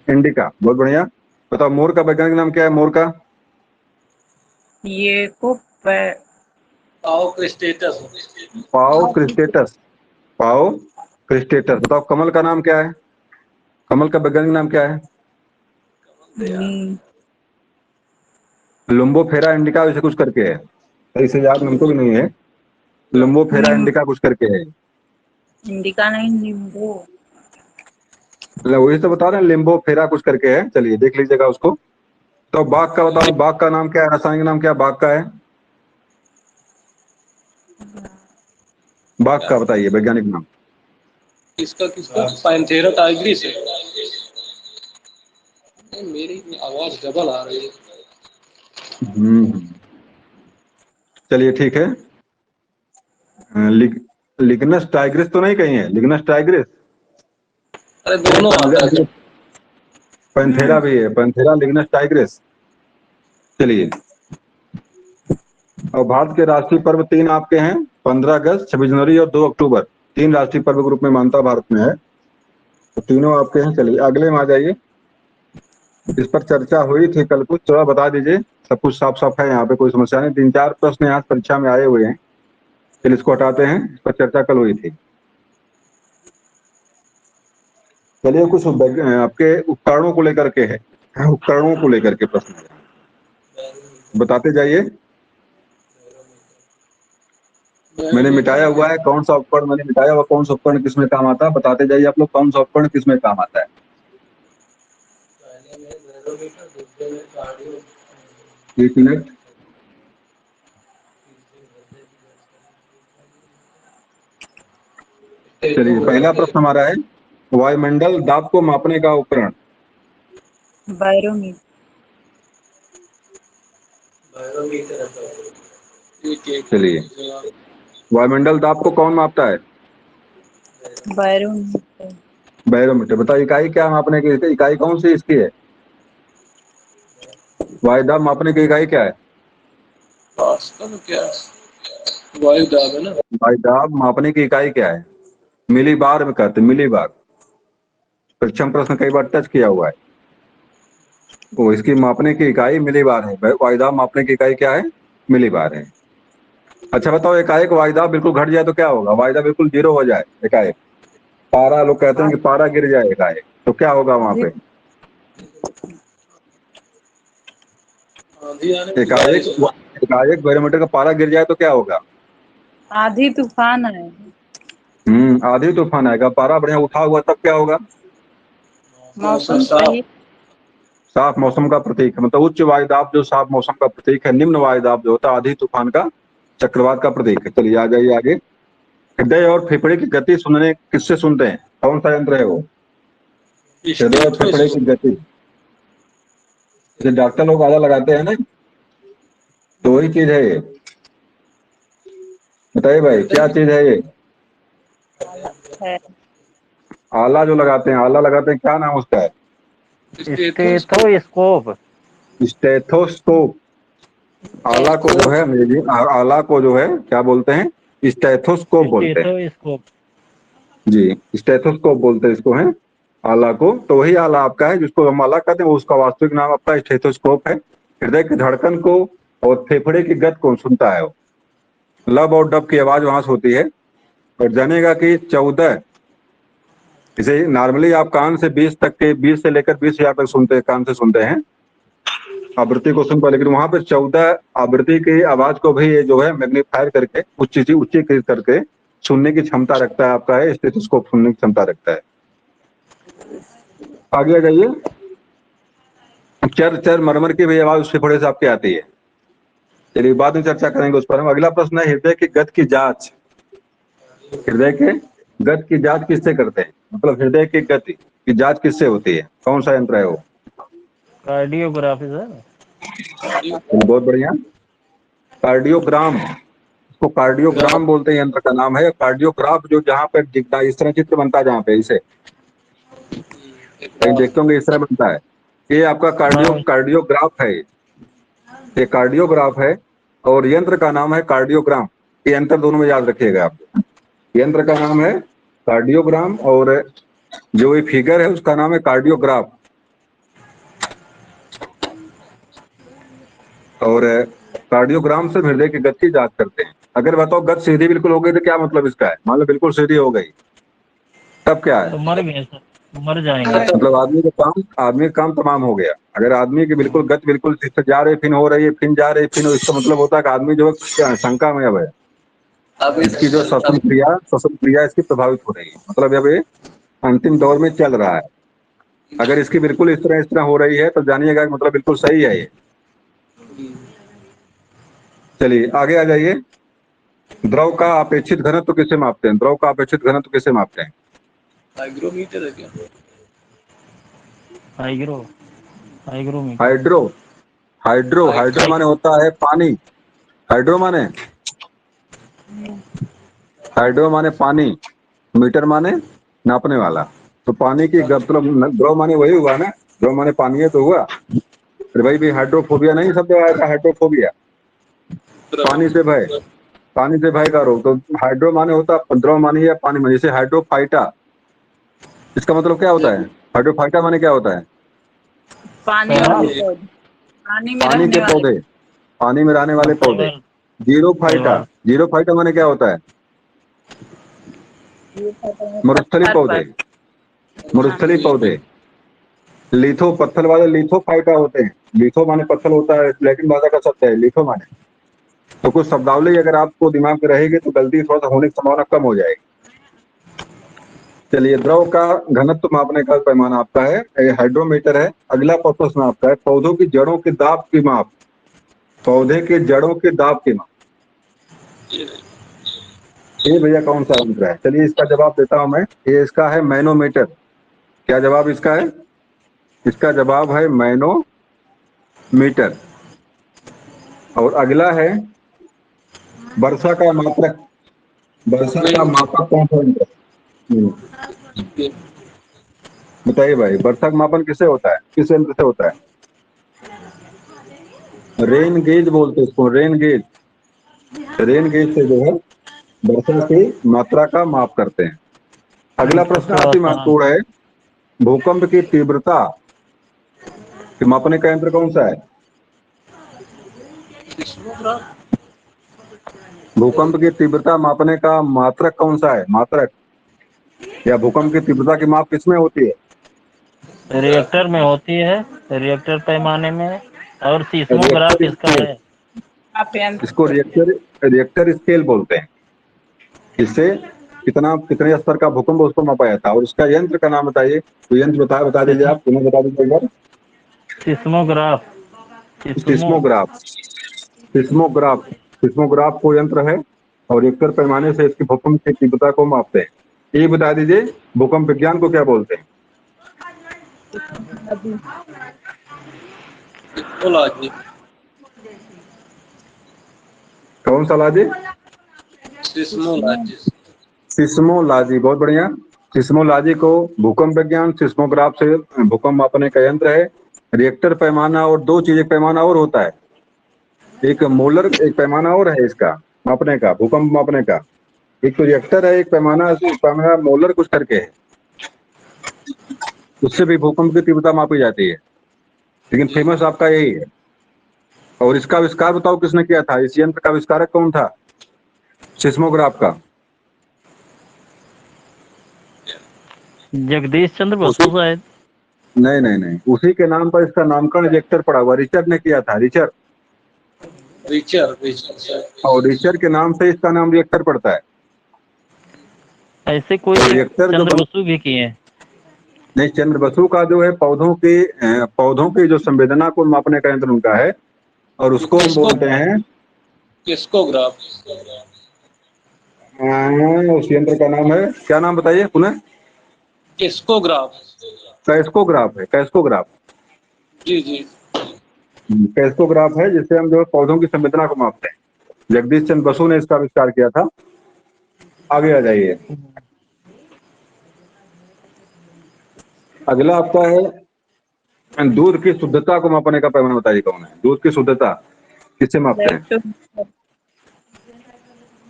इंडिका। बहुत बढ़िया। बताओ मोर का वैज्ञानिक नाम क्या है? मोर का ये को पाओ क्रिस्टेटस। पाओ क्रिस्टेटस। पाओ क्रिस्टेटस। बताओ कमल का नाम क्या है? कमल का वैज्ञानिक नाम क्या है? लुम्बोफेरा इंडिका ऐसे कुछ करके है। सही से याद हमको भी नहीं है। लुम्बोफेरा इंडिका कुछ करके है। इंडिका नहीं, नींबू। वही तो बता रहे हैं, लिम्बोफेरा कुछ करके है। चलिए देख लीजिएगा उसको। तो बाघ का बताओ, बाघ का नाम क्या है? रासायनिक नाम क्या बाघ का है? बाघ का बताइए वैज्ञानिक नाम। किसका पैंथेरा टाइग्रिस है। मेरी आवाज डबल आ रही है। चलिए ठीक है। लिग्नस टाइग्रिस तो नहीं कही है? लिग्नस टाइग्रिस। अरे दोनों आता है। पैंथेरा भी है। पैंथेरा, लिग्नस टाइग्रिस। चलिए, और भारत के राष्ट्रीय पर्व 3 आपके हैं, 15 अगस्त, 26 जनवरी और 2 अक्टूबर। 3 राष्ट्रीय पर्व के रूप में मानता भारत में है, तो तीनों आपके हैं। चलिए अगले में आ जाइए। इस पर चर्चा हुई थी कल कुछ, थोड़ा बता दीजिए। सब कुछ साफ साफ है, यहाँ पे कोई समस्या नहीं। 3-4 प्रश्न यहाँ परीक्षा में आए हुए हैं, चलिए इसको हटाते हैं। इस पर चर्चा कल हुई थी। चलिए कुछ आपके उपकरणों को लेकर के है, उपकरणों को लेकर के प्रश्न बताते जाइए। मैंने मिटाया हुआ है कौन सा उपकरण, मैंने मिटाया हुआ कौन सा उपकरण किसमें काम आता है, बताते जाइए आप लोग। कौन सा उपकरण किसमें काम आता है? एक मिनट। चलिए पहला प्रश्न हमारा है, वायुमंडल दाब को मापने का उपकरण। बैरोमीटर। चलिए, वायुमंडल दाब को कौन मापता है? बैरोमीटर। बैरोमीटर। बताओ इकाई क्या मापने की? इकाई कौन सी इसकी है? वायु दाब मापने की इकाई क्या है? क्या वायु दाब है ना। वायु दाब मापने की इकाई क्या है? मिली बार में कहते, मिली बार। परीक्षा प्रश्न कई बार टच किया हुआ है। वो इसकी मापने की इकाई मिली बार है। वायु दाब मापने की इकाई क्या है? मिली बार है। अच्छा बताओ, एकाएक वायु दाब बिल्कुल घट जाए तो क्या होगा? वायु दाब बिल्कुल 0 हो जाए एकाएक, पारा, लोग कहते हैं कि पारा गिर जाए एकाएक, तो क्या होगा वहां पे? एकाएक बैरोमीटर का पारा गिर जाए तो क्या होगा? आधी तूफान आएगा। आधी तूफान आएगा। पारा बढ़िया उठा हुआ तब क्या होगा? मौसम सही। साफ मौसम का प्रतीक है। मतलब उच्च वायुदाब जो साफ मौसम का प्रतीक है, निम्न वायुदाब जो होता है आधी तूफान का, चक्रवात का प्रतीक है। चलिए आ जाइए आगे। हृदय और फेफड़े की गति सुनने किससे सुनते हैं? कौन सा यंत्र है वो? हृदय और फेफड़े की गति जैसे डॉक्टर लोग आला लगाते हैं ना, तो वही चीज है ये। बताइए भाई क्या चीज है ये? आला जो लगाते हैं, आला लगाते हैं, क्या नाम उसका है? स्टेथोस्कोप। स्टेथोस्कोप। आला को जो है अंग्रेजी, आला को जो है क्या बोलते हैं? स्टेथोस्कोप बोलते हैं। स्टेथोस्कोप। जी, स्टेथोस्कोप बोलते हैं इसको, है। आला को, तो वही आला आपका है जिसको हम आला कहते हैं, उसका वास्तविक नाम आपका स्टेथोस्कोप है। हृदय की धड़कन को और फेफड़े की गति को सुनता है वो। लब और डब की आवाज वहां से होती है। और जानिएगा कि 14, इसे नॉर्मली आप कान से 20 तक के, 20 से लेकर 20,000 तक सुनते हैं, कान से सुनते हैं आवृत्ति को सुन पाए, लेकिन वहां पे 14 आवृत्ति की आवाज को भी ये जो है मैग्नीफायर करके उच्चीकृत करके सुनने की क्षमता रखता है आपका है स्टेथोस्कोप, सुनने की क्षमता रखता है। आगे आ जाइए। चर चर मरमर की भी आवाज उस फेफड़े से आपके आती है। चलिए बाद में चर्चा करेंगे उस पर। हम अगला प्रश्न है हृदय की गति की जांच। हृदय के गति की जांच किससे करते हैं, मतलब हृदय की गति की जांच किससे होती है, कौन सा यंत्र है वो? Cardiography sir. बहुत बढ़िया, कार्डियोग्राम। इसको कार्डियोग्राम बोलते हैं, यंत्र का नाम है। कार्डियोग्राफ जो जहाँ पे दिखता है, इस तरह चित्र बनता है जहाँ पे, इसे कहीं देखते होंगे इस तरह बनता है, ये आपका कार्डियोग्राफ है। ये कार्डियोग्राफ है और यंत्र का नाम है कार्डियोग्राम। ये अंतर दोनों में याद रखिएगा आप। यंत्र का नाम है कार्डियोग्राम और जो ये फिगर है उसका नाम है कार्डियोग्राफ। और कार्डियोग्राम से हृदय की गति की जांच करते हैं। अगर बताओ गति सीधी बिल्कुल हो गई तो क्या मतलब इसका है, मान लो बिल्कुल सीधी हो गई तब क्या है? तो मर गए सर, मर जाएंगे। मतलब आदमी का काम तमाम हो गया। अगर आदमी की बिल्कुल गति बिल्कुल जा रही, फिन हो रही है, फिन जा रही, फिन, इसका मतलब होता है कि आदमी जो है शंका में अब है, इसकी जो श्वसन क्रिया इसकी प्रभावित हो रही है, मतलब अब ये अंतिम दौर में चल रहा है। अगर इसकी बिल्कुल इस तरह हो रही है तो जानिएगा कि मतलब बिल्कुल सही है ये। चलिए आगे आ जाइए। द्रव का अपेक्षित घनत्व किसे मापते हैं? द्रव का अपेक्षित घनत्व किसे मापते हैं? हाइग्रोमीटर है क्या? हाइग्रोमीटर। हाइड्रो माने होता है पानी। हाइड्रो माने पानी, मीटर माने नापने वाला। तो पानी की मतलब द्रव माने वही हुआ ना, द्रव माने पानी है तो हुआ। फिर भाई भी हाइड्रोफोबिया नहीं शब्द आया था, हाइड्रोफोबिया पानी से भय, पानी से भय का रोग। तो हाइड्रो माने होता द्रव माने या पानी माने। जैसे हाइड्रोफाइटा, इसका मतलब क्या होता है? हाइड्रोफाइटा माने क्या होता है? पानी वाले पौधे, पानी में पानी रहने के वाले पौधे, पानी में रहने वाले पौधे। जीरोफाइटा माने क्या होता है? मरुस्थली पौधे, मरुस्थली पौधे। लिथो पत्थर वाले लिथोफाइटा होते हैं। लिथो माने पत्थर होता है, लैटिन भाषा का शब्द है लिथो माने। तो कुछ शब्दावली अगर आपको दिमाग में रहेगी तो गलती थोड़ा सा होने की संभावना कम हो जाएगी। चलिए, द्रव का घनत्व मापने का पैमाना आपका है हाइड्रोमीटर है। अगला प्रश्न आपका है पौधों की जड़ों की दाब की माप। पौधे के जड़ों की दाब की माप, ये भैया कौन सा यंत्र है? चलिए इसका जवाब देता हूं मैं। ये इसका है मैनोमीटर। क्या जवाब इसका है? इसका जवाब है मैनोमीटर। और अगला है वर्षा का मात्रक। वर्षा का मापक कौन सा यंत्र है? बताइए भाई, वर्षा का मापन किससे होता है, किस यंत्र से होता है? रेन गेज बोलते हैं इसको, रेन गेज। रेन गेज से जो है वर्षा की मात्रा का माप करते हैं। अगला प्रश्न काफी महत्वपूर्ण है। भूकंप की तीव्रता कि मापने का यंत्र कौन सा है? भूकंप की तीव्रता मापने का मात्रक कौन सा है? मात्रक या भूकंप की तीव्रता की माप किसमें होती है? रिएक्टर में होती है, रिएक्टर पैमाने में। और सीस्मोग्राफ इसका है। इसको रिएक्टर स्केल बोलते हैं। इससे कितने स्तर का भूकंप उसको मापा जाता है। और इसका यंत्र का नाम बताइए। तो यंत्र बता दीजिए आप, तुम्हें बता दीजिए एक बार। सिस्मोग्राफ। सिस्मोग्राफ को यंत्र है और रिक्टर पैमाने से इसकी भूकंप की तीव्रता को मापते हैं। ये बता दीजिए भूकंप विज्ञान को क्या बोलते हैं? कौन सा लाजी? सिस्मोलॉजी, बहुत बढ़िया। सिस्मोलॉजी को भूकंप विज्ञान, सिस्मोग्राफ से भूकंप मापने का यंत्र है। रिएक्टर पैमाना और दो चीजें पैमाना और होता है, एक मोलर, एक पैमाना और है इसका मापने का, भूकंप मापने का। एक तो रिएक्टर है, एक पैमाना मोलर कुछ करके है। उससे भी भूकंप की तीव्रता मापी जाती है, लेकिन फेमस आपका यही है। और इसका आविष्कार बताओ किसने किया था? इस यंत्र का आविष्कारक कौन था सिस्मोग्राफ का? जगदीश चंद्र उसी बसु शायद। नहीं नहीं नहीं, उसी के नाम पर इसका नामकरण रिएक्टर पड़ा हुआ, रिचर्ड ने किया था, रिचर्ड। रिचर रिचर और रिचर्ड के नाम से इसका नाम रिएक्टर पड़ता है। ऐसे कोई और एक रिएक्टर जो चंद्र बसु भी किए हैं। नहीं, चंद्र बसु का जो है पौधों की जो संवेदना को मापने का यंत्र उनका है, और उसको हम बोलते हैं किसकोग्राफ। उस यंत्र का नाम है, क्या नाम बताइए पुनः? किसकोग्राफ। कैस्कोग्राफ है, कैस्कोग्राफ। जी जी। कैस्कोग्राफ है जिससे हम जो है पौधों की संवेदना को मापते हैं। जगदीश चंद्र बसु ने इसका आविष्कार किया था। आगे आ जाइए। अगला आपका है दूध की शुद्धता को मापने का पैमाना, बताइए कौन है? दूध की शुद्धता किससे मापते हैं?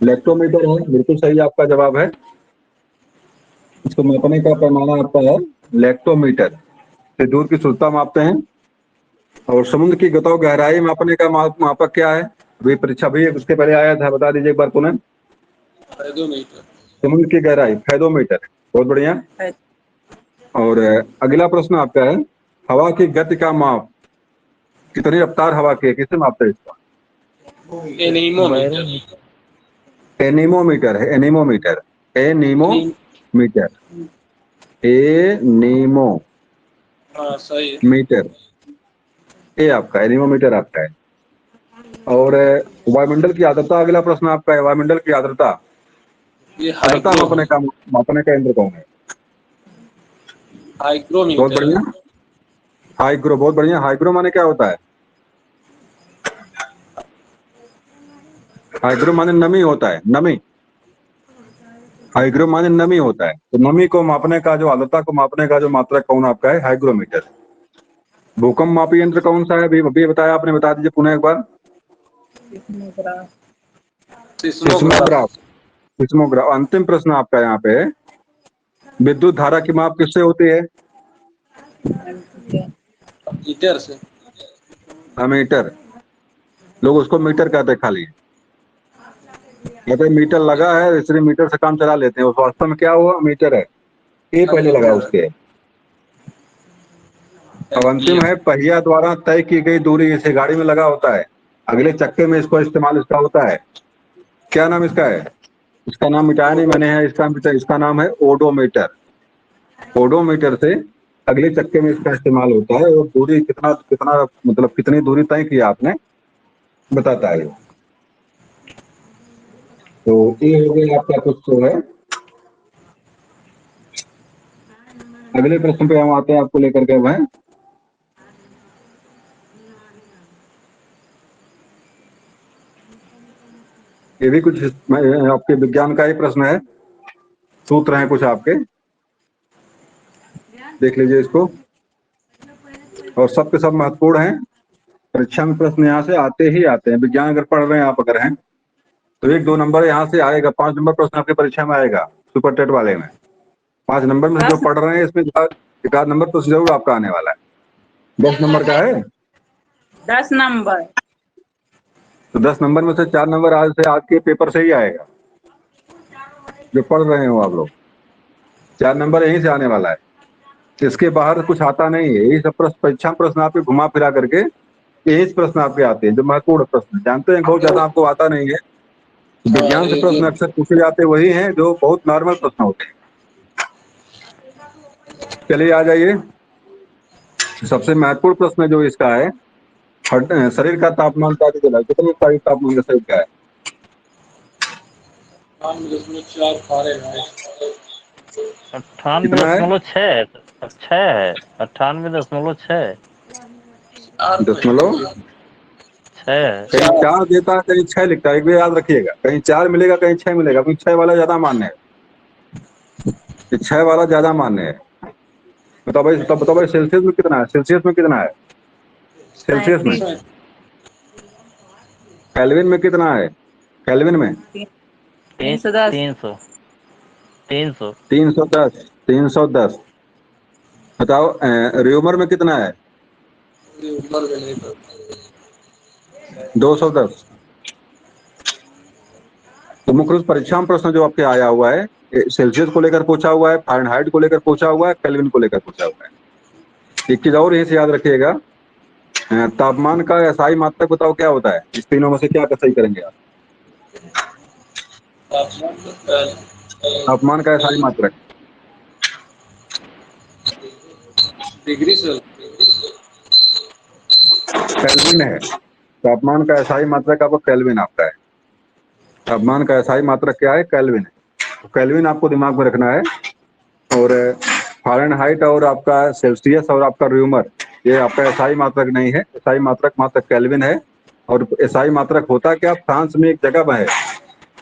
लैक्टो लैक्टोमीटर है, बिल्कुल सही आपका जवाब है। इसको मापने का पैमाना आपका है लैक्टोमीटर से दूध की शुद्धता मापते हैं। और समुद्र की गतो गहराई मापने का मापक क्या है? अभी परीक्षा भी उसके पहले आया था, बता दीजिए एक बार पुनः। फेदोमीटर। समुद्र की गहराई फेदोमीटर। बहुत बढ़िया। है। और अगला प्रश्न आपका है हवा की गति का माप, कितनी रफ्तार हवा की है, किससे मापते हैं इसका? एनीमोमीटर। एनीमोमीटर है, एनीमोमीटर, एनीमोमीटर, एनीमो हाँ सही है। मीटर, ये आपका एनीमोमीटर आपका है। और वायुमंडल की आर्द्रता, अगला प्रश्न आपका है वायुमंडल की आर्द्रता। ये आर्द्रता मापने का यंत्र कौन है? बहुत हाइग्रोमीटर। बढ़िया, हाइग्रो। बहुत बढ़िया, हाइग्रो माने क्या होता है? हाइग्रो माने नमी होता है, नमी। हाइग्रो माने नमी होता है, तो नमी को मापने का जो आर्द्रता को मापने का जो मात्रक कौन आपका है? हाइग्रोमीटर। भूकंप मापी यंत्र कौन सा है? अभी बताया आपने, बता दीजिए पुनः एक बार। सिस्मोग्राफ। Seismograph, seismograph. अंतिम प्रश्न आपका यहाँ पे है विद्युत धारा की माप किससे होती है? मीटर से। मीटर। लोग उसको मीटर कहते हैं खाली, कहते हैं मीटर लगा है इसलिए मीटर से काम चला लेते हैं। उस वास्तव में क्या हुआ? मीटर है, ये पहले लगा उसके। अब अंतिम है पहिया द्वारा तय की गई दूरी, इसे गाड़ी में लगा होता है, अगले चक्के में इसको इस्तेमाल इसका होता है, क्या नाम इसका है? इसका नाम मिटाया नहीं मैंने, है इसका नाम है ओडोमीटर। ओडोमीटर से अगले चक्के में इसका इस्तेमाल होता है, और दूरी कितना कितना मतलब कितनी दूरी तय की आपने बताता है। तो ये हो गया आपका कुछ तो है। अगले प्रश्न पे हम आते हैं आपको लेकर के भाई। ये भी कुछ आपके विज्ञान का ही प्रश्न है, सूत्र हैं कुछ आपके, देख लीजिए इसको। और सब के सब महत्वपूर्ण हैं, परीक्षा में प्रश्न यहाँ से आते ही आते हैं। विज्ञान अगर पढ़ रहे हैं आप अगर हैं तो 1-2 नंबर यहाँ से आएगा, 5 नंबर प्रश्न आपकी परीक्षा में आएगा सुपर टेट वाले में। 5 नंबर में जो पढ़ रहे हैं इसमें एक आध नंबर तो जरूर आपका आने वाला है। 10 नंबर का है 10 नंबर। तो 10 नंबर में से 4 नंबर आज के पेपर से ही आएगा, जो पढ़ रहे हो आप लोग। 4 नंबर यहीं से आने वाला है, इसके बाहर कुछ आता नहीं है। यही सब प्रश्न परीक्षा प्रश्न आपके घुमा फिरा करके यही प्रश्न आपके आते हैं जो महत्वपूर्ण प्रश्न, जानते हैं बहुत ज्यादा आपको आता नहीं है। विज्ञान से प्रश्न अक्सर पूछे जाते वही हैं जो बहुत नॉर्मल प्रश्न होते हैं। चलिए आ जाइए, सबसे महत्वपूर्ण प्रश्न जो इसका है शरीर का तापमान क्या चला, कितने तापमान का शरीर का है? 98 कितना है? दशमलव छः छः है, 98.6 दशमलव छः। कहीं 4 देता है कहीं 6 लिखता है, एक बार याद रखिएगा, कहीं 4 मिलेगा कहीं 6 मिलेगा, क्योंकि 6 वाला ज्यादा मान्य है, 6 वाला ज्यादा मान्य है। बताओ भाई सेल्सियस में कितना है? सेल्सियस में कितना है? सेल्सियस में। केल्विन में कितना है? केल्विन में 310। 300 300 310। 310 बताओ र्यूमर में कितना है? ये उम्र में नहीं पड़ता। 210। तो मुख्य रूप परीक्षा में प्रश्न जो आपके आया हुआ है सेल्सियस को लेकर पूछा हुआ है, फ़ारेनहाइट को लेकर पूछा हुआ है, केल्विन को लेकर पूछा हुआ है। एक चीज और यहीं से याद रखिएगा, तापमान का एसआई मात्रक बताओ क्या होता है? इस तीनों में से क्या सही करेंगे आप? तापमान का तापमान का एसआई मात्रक डिग्री से केल्विन है। तापमान का एसआई मात्रक आपका केल्विन आपका है। तापमान का एसआई मात्रक क्या है? केल्विन है। तो केल्विन आपको दिमाग में रखना है। और फ़ारेनहाइट और आपका सेल्सियस और आपका र्यूमर ये आपका एसआई मात्रक नहीं है। एसआई मात्रक मात्र केल्विन है। और एसआई मात्रक होता क्या? फ्रांस में एक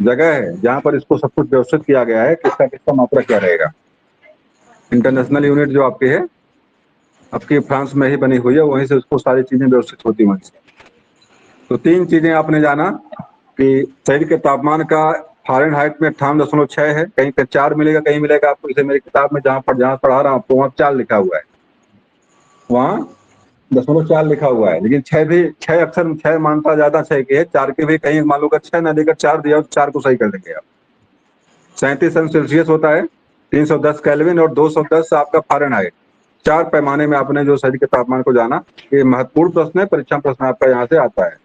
जगह है जहाँ पर इसको सब कुछ व्यवस्थित किया गया है किसका किसका मात्रक क्या रहेगा। इंटरनेशनल यूनिट जो आपकी है आपकी फ्रांस में ही बनी हुई है, वहीं से उसको सारी चीजें व्यवस्थित होती वहीं से। तो तीन चीजें आपने जाना कि शरीर के तापमान का फ़ारेनहाइट में 98.6 है, कहीं पे 4 मिलेगा, कहीं मिलेगा आपको। जैसे मेरी किताब में जहाँ पढ़ा रहा हूँ आपको वहाँ 4 लिखा हुआ है, वहाँ 0.4 लिखा हुआ है। लेकिन 6 भी 6 अक्सर 6 मानता ज्यादा 6 की है, 4 के भी कहीं मान लो अगर 6 ना देकर 4 दिया तो 4 को सही कर देंगे आप। 37 अंश सेल्सियस होता है, 310 केल्विन और 210 आपका फ़ारेनहाइट। 4 पैमाने में आपने जो शरीर के तापमान को जाना। ये महत्वपूर्ण प्रश्न है, परीक्षा प्रश्न आपका यहाँ से आता है।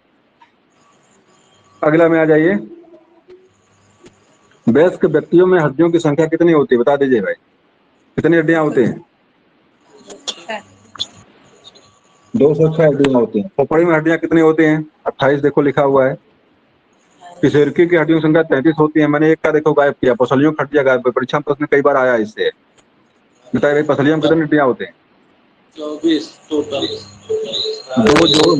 अगला में आ जाइए। वयस्क व्यक्तियों में हड्डियों की संख्या कितनी होती है? बता दीजिए भाई, कितनी हड्डियां होती हैं? 206 हड्डियां होती हैं। खोपड़ी में हड्डियां कितनी होती हैं? 28 देखो लिखा हुआ है। पिसेरकी की हड्डियों की संख्या 33 होती है। मैंने एक का देखो गायब किया, पसलियों की हड्डियां गायब। परीक्षा प्रश्न कई बार आया इससे। बताइए भाई, पसलियों में कितनी हड्डियां होती हैं? 24 टोटल।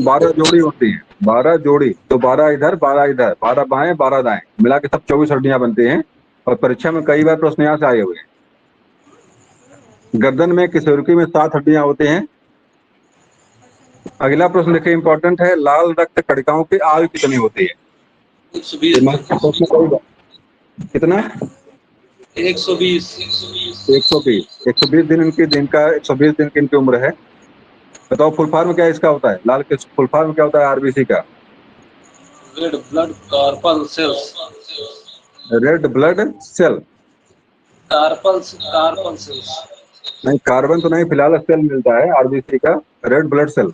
12 जोड़ी होती है, 12 जोड़ी। तो 12 इधर 12 इधर, 12 बाएं 12 दाएं, मिला के सब 24 हड्डियां बनती हैं। और परीक्षा में कई बार प्रश्न यहाँ से आए हुए हैं। गर्दन में किशोरकी में 7 हड्डियां होती हैं। अगला प्रश्न देखिए, इंपॉर्टेंट है। लाल रक्त कणिकाओं की आयु कितनी होती है? 120 कितना? 120 120 दिन इनकी दिन का 120 दिन की इनकी उम्र है। बताओ फुल फॉर्म क्या इसका होता है? लाल के फुल फॉर्म क्या होता है आरबीसी का? Red blood carpal cells. Red blood cell. Carpal cells. नहीं, कार्बन तो नहीं, फिलहाल सेल मिलता है आरबीसी का, रेड ब्लड सेल।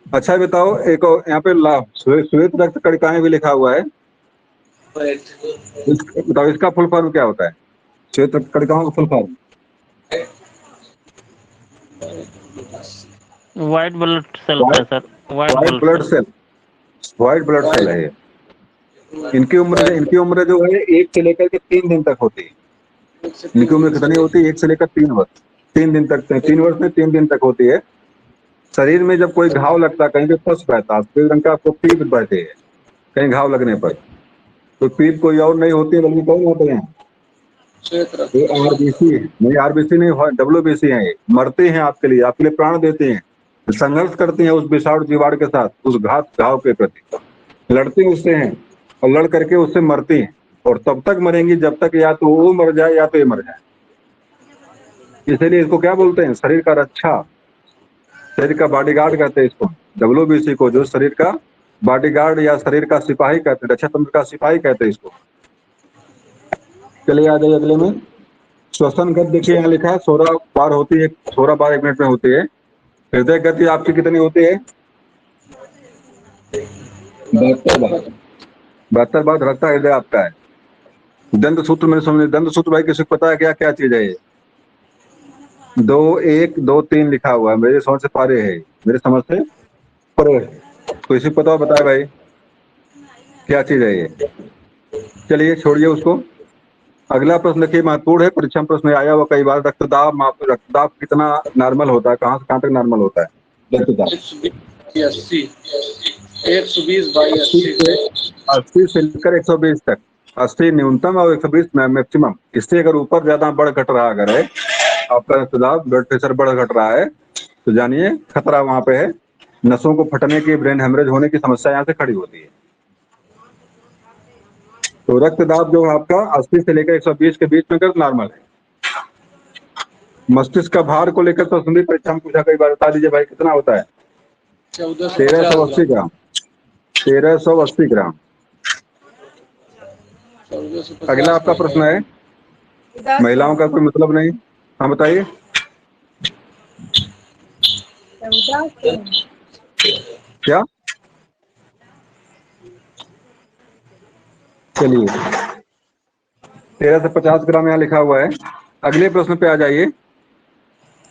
अच्छा बताओ, एक और यहाँ पे श्वेत रक्त कणिकाएं भी लिखा हुआ है। बताओ इसका फुल फॉर्म क्या होता है? श्वेत रक्त कणिकाओं का full form? White blood cell होता है sir, white blood cell. White blood cell है ये। इनकी उम्र जो है 1 से लेकर के 3 दिन तक होती है। इनकी उम्र कितनी होती है? 1 से लेकर 3 वर्ष, 3 दिन तक, 3 वर्ष में 3 दिन तक होती है। शरीर में जब कोई घाव लगता है, कहीं पे फंस रहता है, सफेद रंग का आपको पीप बहते हैं कहीं घाव लगने पर। तो पीप कोई और नहीं होती है, बल्कि कौन होते हैं? ये आरबीसी नहीं, आरबीसी नहीं, डब्ल्यूबीसी है। ये मरते हैं आपके लिए प्राण देते हैं, संघर्ष करते हैं उस विषाणु जीवाणु के साथ, उस घाव के प्रति लड़ते उससे हैं, और लड़ करके उससे मरती हैं। और तब तक मरेंगी जब तक या तो वो मर जाए या तो ये मर जाए। इसीलिए इसको क्या बोलते हैं? शरीर का रक्षा, शरीर का बॉडीगार्ड कहते हैं इसको, डब्ल्यूबीसी को, जो शरीर का बॉडीगार्ड या शरीर का सिपाही कहते हैं, रक्षा तंत्र का सिपाही कहते हैं इसको। चलिए आ जाइए अगले में। श्वसन गति देखिए यहाँ लिखा है 16 बार होती है, 16 बार 1 मिनट में होती है। हृदय गति आपकी कितनी होती है? 72 बार। 72 बार धड़कता हृदय आपका है। दंत सूत्र मैंने समझ, दंत सूत्र भाई किसी को पता है क्या क्या चीज है ये? 2 1 2 3 लिखा हुआ है, मेरे समझ से परे है, मेरे समझ से परे है। तो इसी को पता बताए भाई क्या चीज है ये? चलिए छोड़िए उसको। अगला प्रश्न देखिए, महत्वपूर्ण है, परीक्षा प्रश्न आया हुआ कई बार। रक्तदाब कितना नॉर्मल होता है? कहाँ से कहाँ तक नॉर्मल होता है रक्तदाब? 80 से लेकर 120 तक। 80 न्यूनतम और 120 मैक्सिमम। इससे अगर ऊपर ज्यादा बढ़ घट रहा अगर है आपका रक्तदाब, ब्लड प्रेशर बढ़ घट रहा है, तो जानिए खतरा वहां पे है। नसों को फटने की, ब्रेन हेमरेज होने की समस्या यहाँ से खड़ी होती है। तो रक्तदाब जो है आपका 80 से लेकर 120 के बीच में अगर नॉर्मल है, मस्तिष्क का भार को लेकर तो सुनी परीक्षा में पूछा कई बार, बता दीजिए भाई कितना होता है? 1480 1380 ग्राम। 1380 ग्राम। 1450 अगला आपका प्रश्न है, महिलाओं का कोई मतलब नहीं। हाँ बताइए। 1400 क्या? चलिए 13 से 50 ग्राम यहाँ लिखा हुआ है। अगले प्रश्न पे आ जाइए।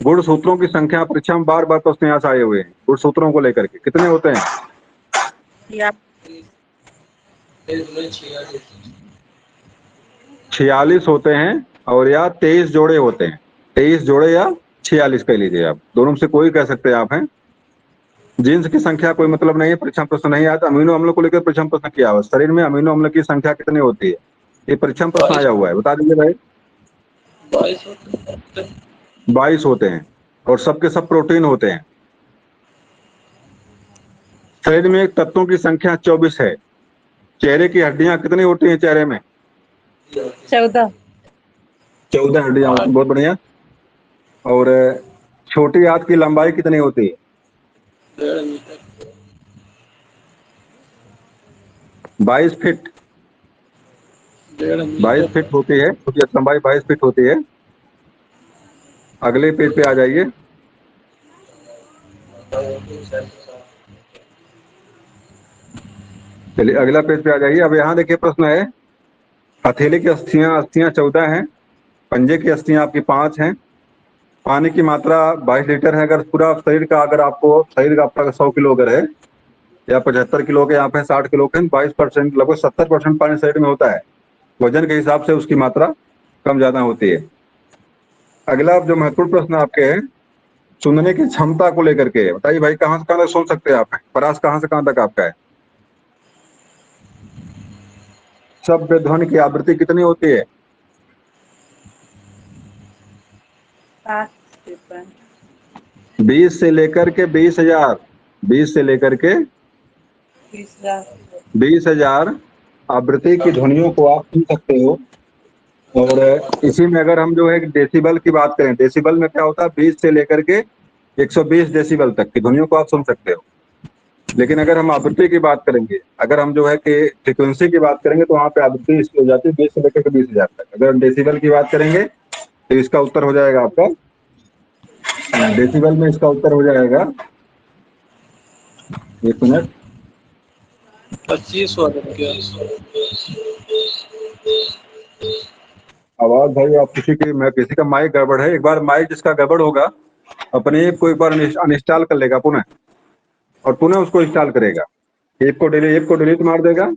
गुण सूत्रों की संख्या परीक्षा में बार बार प्रश्न यहाँ से आए हुए हैं। गुण सूत्रों को लेकर के कितने होते हैं? या 46 होते हैं, और या 23 जोड़े होते हैं। 23 जोड़े या 46 कह लीजिए आप, दोनों में से कोई कह सकते हैं आप हैं। जीन्स की संख्या कोई मतलब नहीं है, परीक्षा में प्रश्न नहीं आया। तो अमीनो अम्लों को लेकर परीक्षा में प्रश्न किया हुआ, शरीर में अमीनो अम्ल की संख्या कितनी होती है? ये परीक्षा में प्रश्न आया हुआ है, बता दीजिए भाई। 22 होते हैं, और सबके सब प्रोटीन होते हैं। शरीर में तत्वों की संख्या 24 है। चेहरे की हड्डियां कितनी होती हैं चेहरे में? 14 14 हड्डियां होती हैं, बहुत बढ़िया। और छोटी हाथ की लंबाई कितनी होती है? 1.5 मीटर। 22 फीट। 1.5 22 मीटर। फीट होती है, छोटी हाथ लंबाई 22 फीट होती है। अगले पेज पे आ जाइए। चलिए अगला पेज पे आ जाइए। अब यहाँ देखिए प्रश्न है, हथेली की अस्थियां 14 हैं, पंजे की अस्थियां आपकी 5 हैं। पानी की मात्रा 22 लीटर है। अगर पूरा शरीर का, अगर आपको शरीर का आपका 100 किलो अगर है, या 75 किलो के, यहाँ पे 60 किलो के, 22%, लगभग 70% पानी शरीर में होता है। वजन के हिसाब से उसकी मात्रा कम ज्यादा होती है। अगला जो महत्वपूर्ण प्रश्न आपके है, सुनने की क्षमता को लेकर के, बताइए भाई कहाँ से कहाँ तक सुन सकते हैं आप? परास कहाँ से कहाँ तक आपका है? शब्द ध्वनि की आवृत्ति कितनी होती है? 7 20 से लेकर के 20,000। 20 से लेकर के 20,000 20,000 आवृत्ति की ध्वनियों को आप सुन सकते हो। और इसी में अगर हम जो है डेसिबल की बात करें, डेसिबल में क्या होता है, 20 से लेकर के 120 डेसिबल तक की ध्वनियों को आप सुन सकते हो। लेकिन अगर हम आवृत्ति की बात करेंगे, अगर हम जो है कि फ्रिक्वेंसी की बात करेंगे, तो वहां पे आवृत्ति इसकी हो जाती है 20 से लेकर के 20,000 तक। अगर हम डेसिबल की बात करेंगे तो इसका उत्तर हो जाएगा आपका, डेसिबल में इसका उत्तर हो जाएगा, एक मिनट। 25 वाला क्या? आवाज भाई आप किसी का माइक गड़बड़ है। एक बार माइक जिसका गड़बड़ होगा, अपने ऐप को एक बार अनइंस्टॉल कर लेगा पुनः, और पुनः उसको इंस्टॉल करेगा। ऐप को डिलीट मार देगा,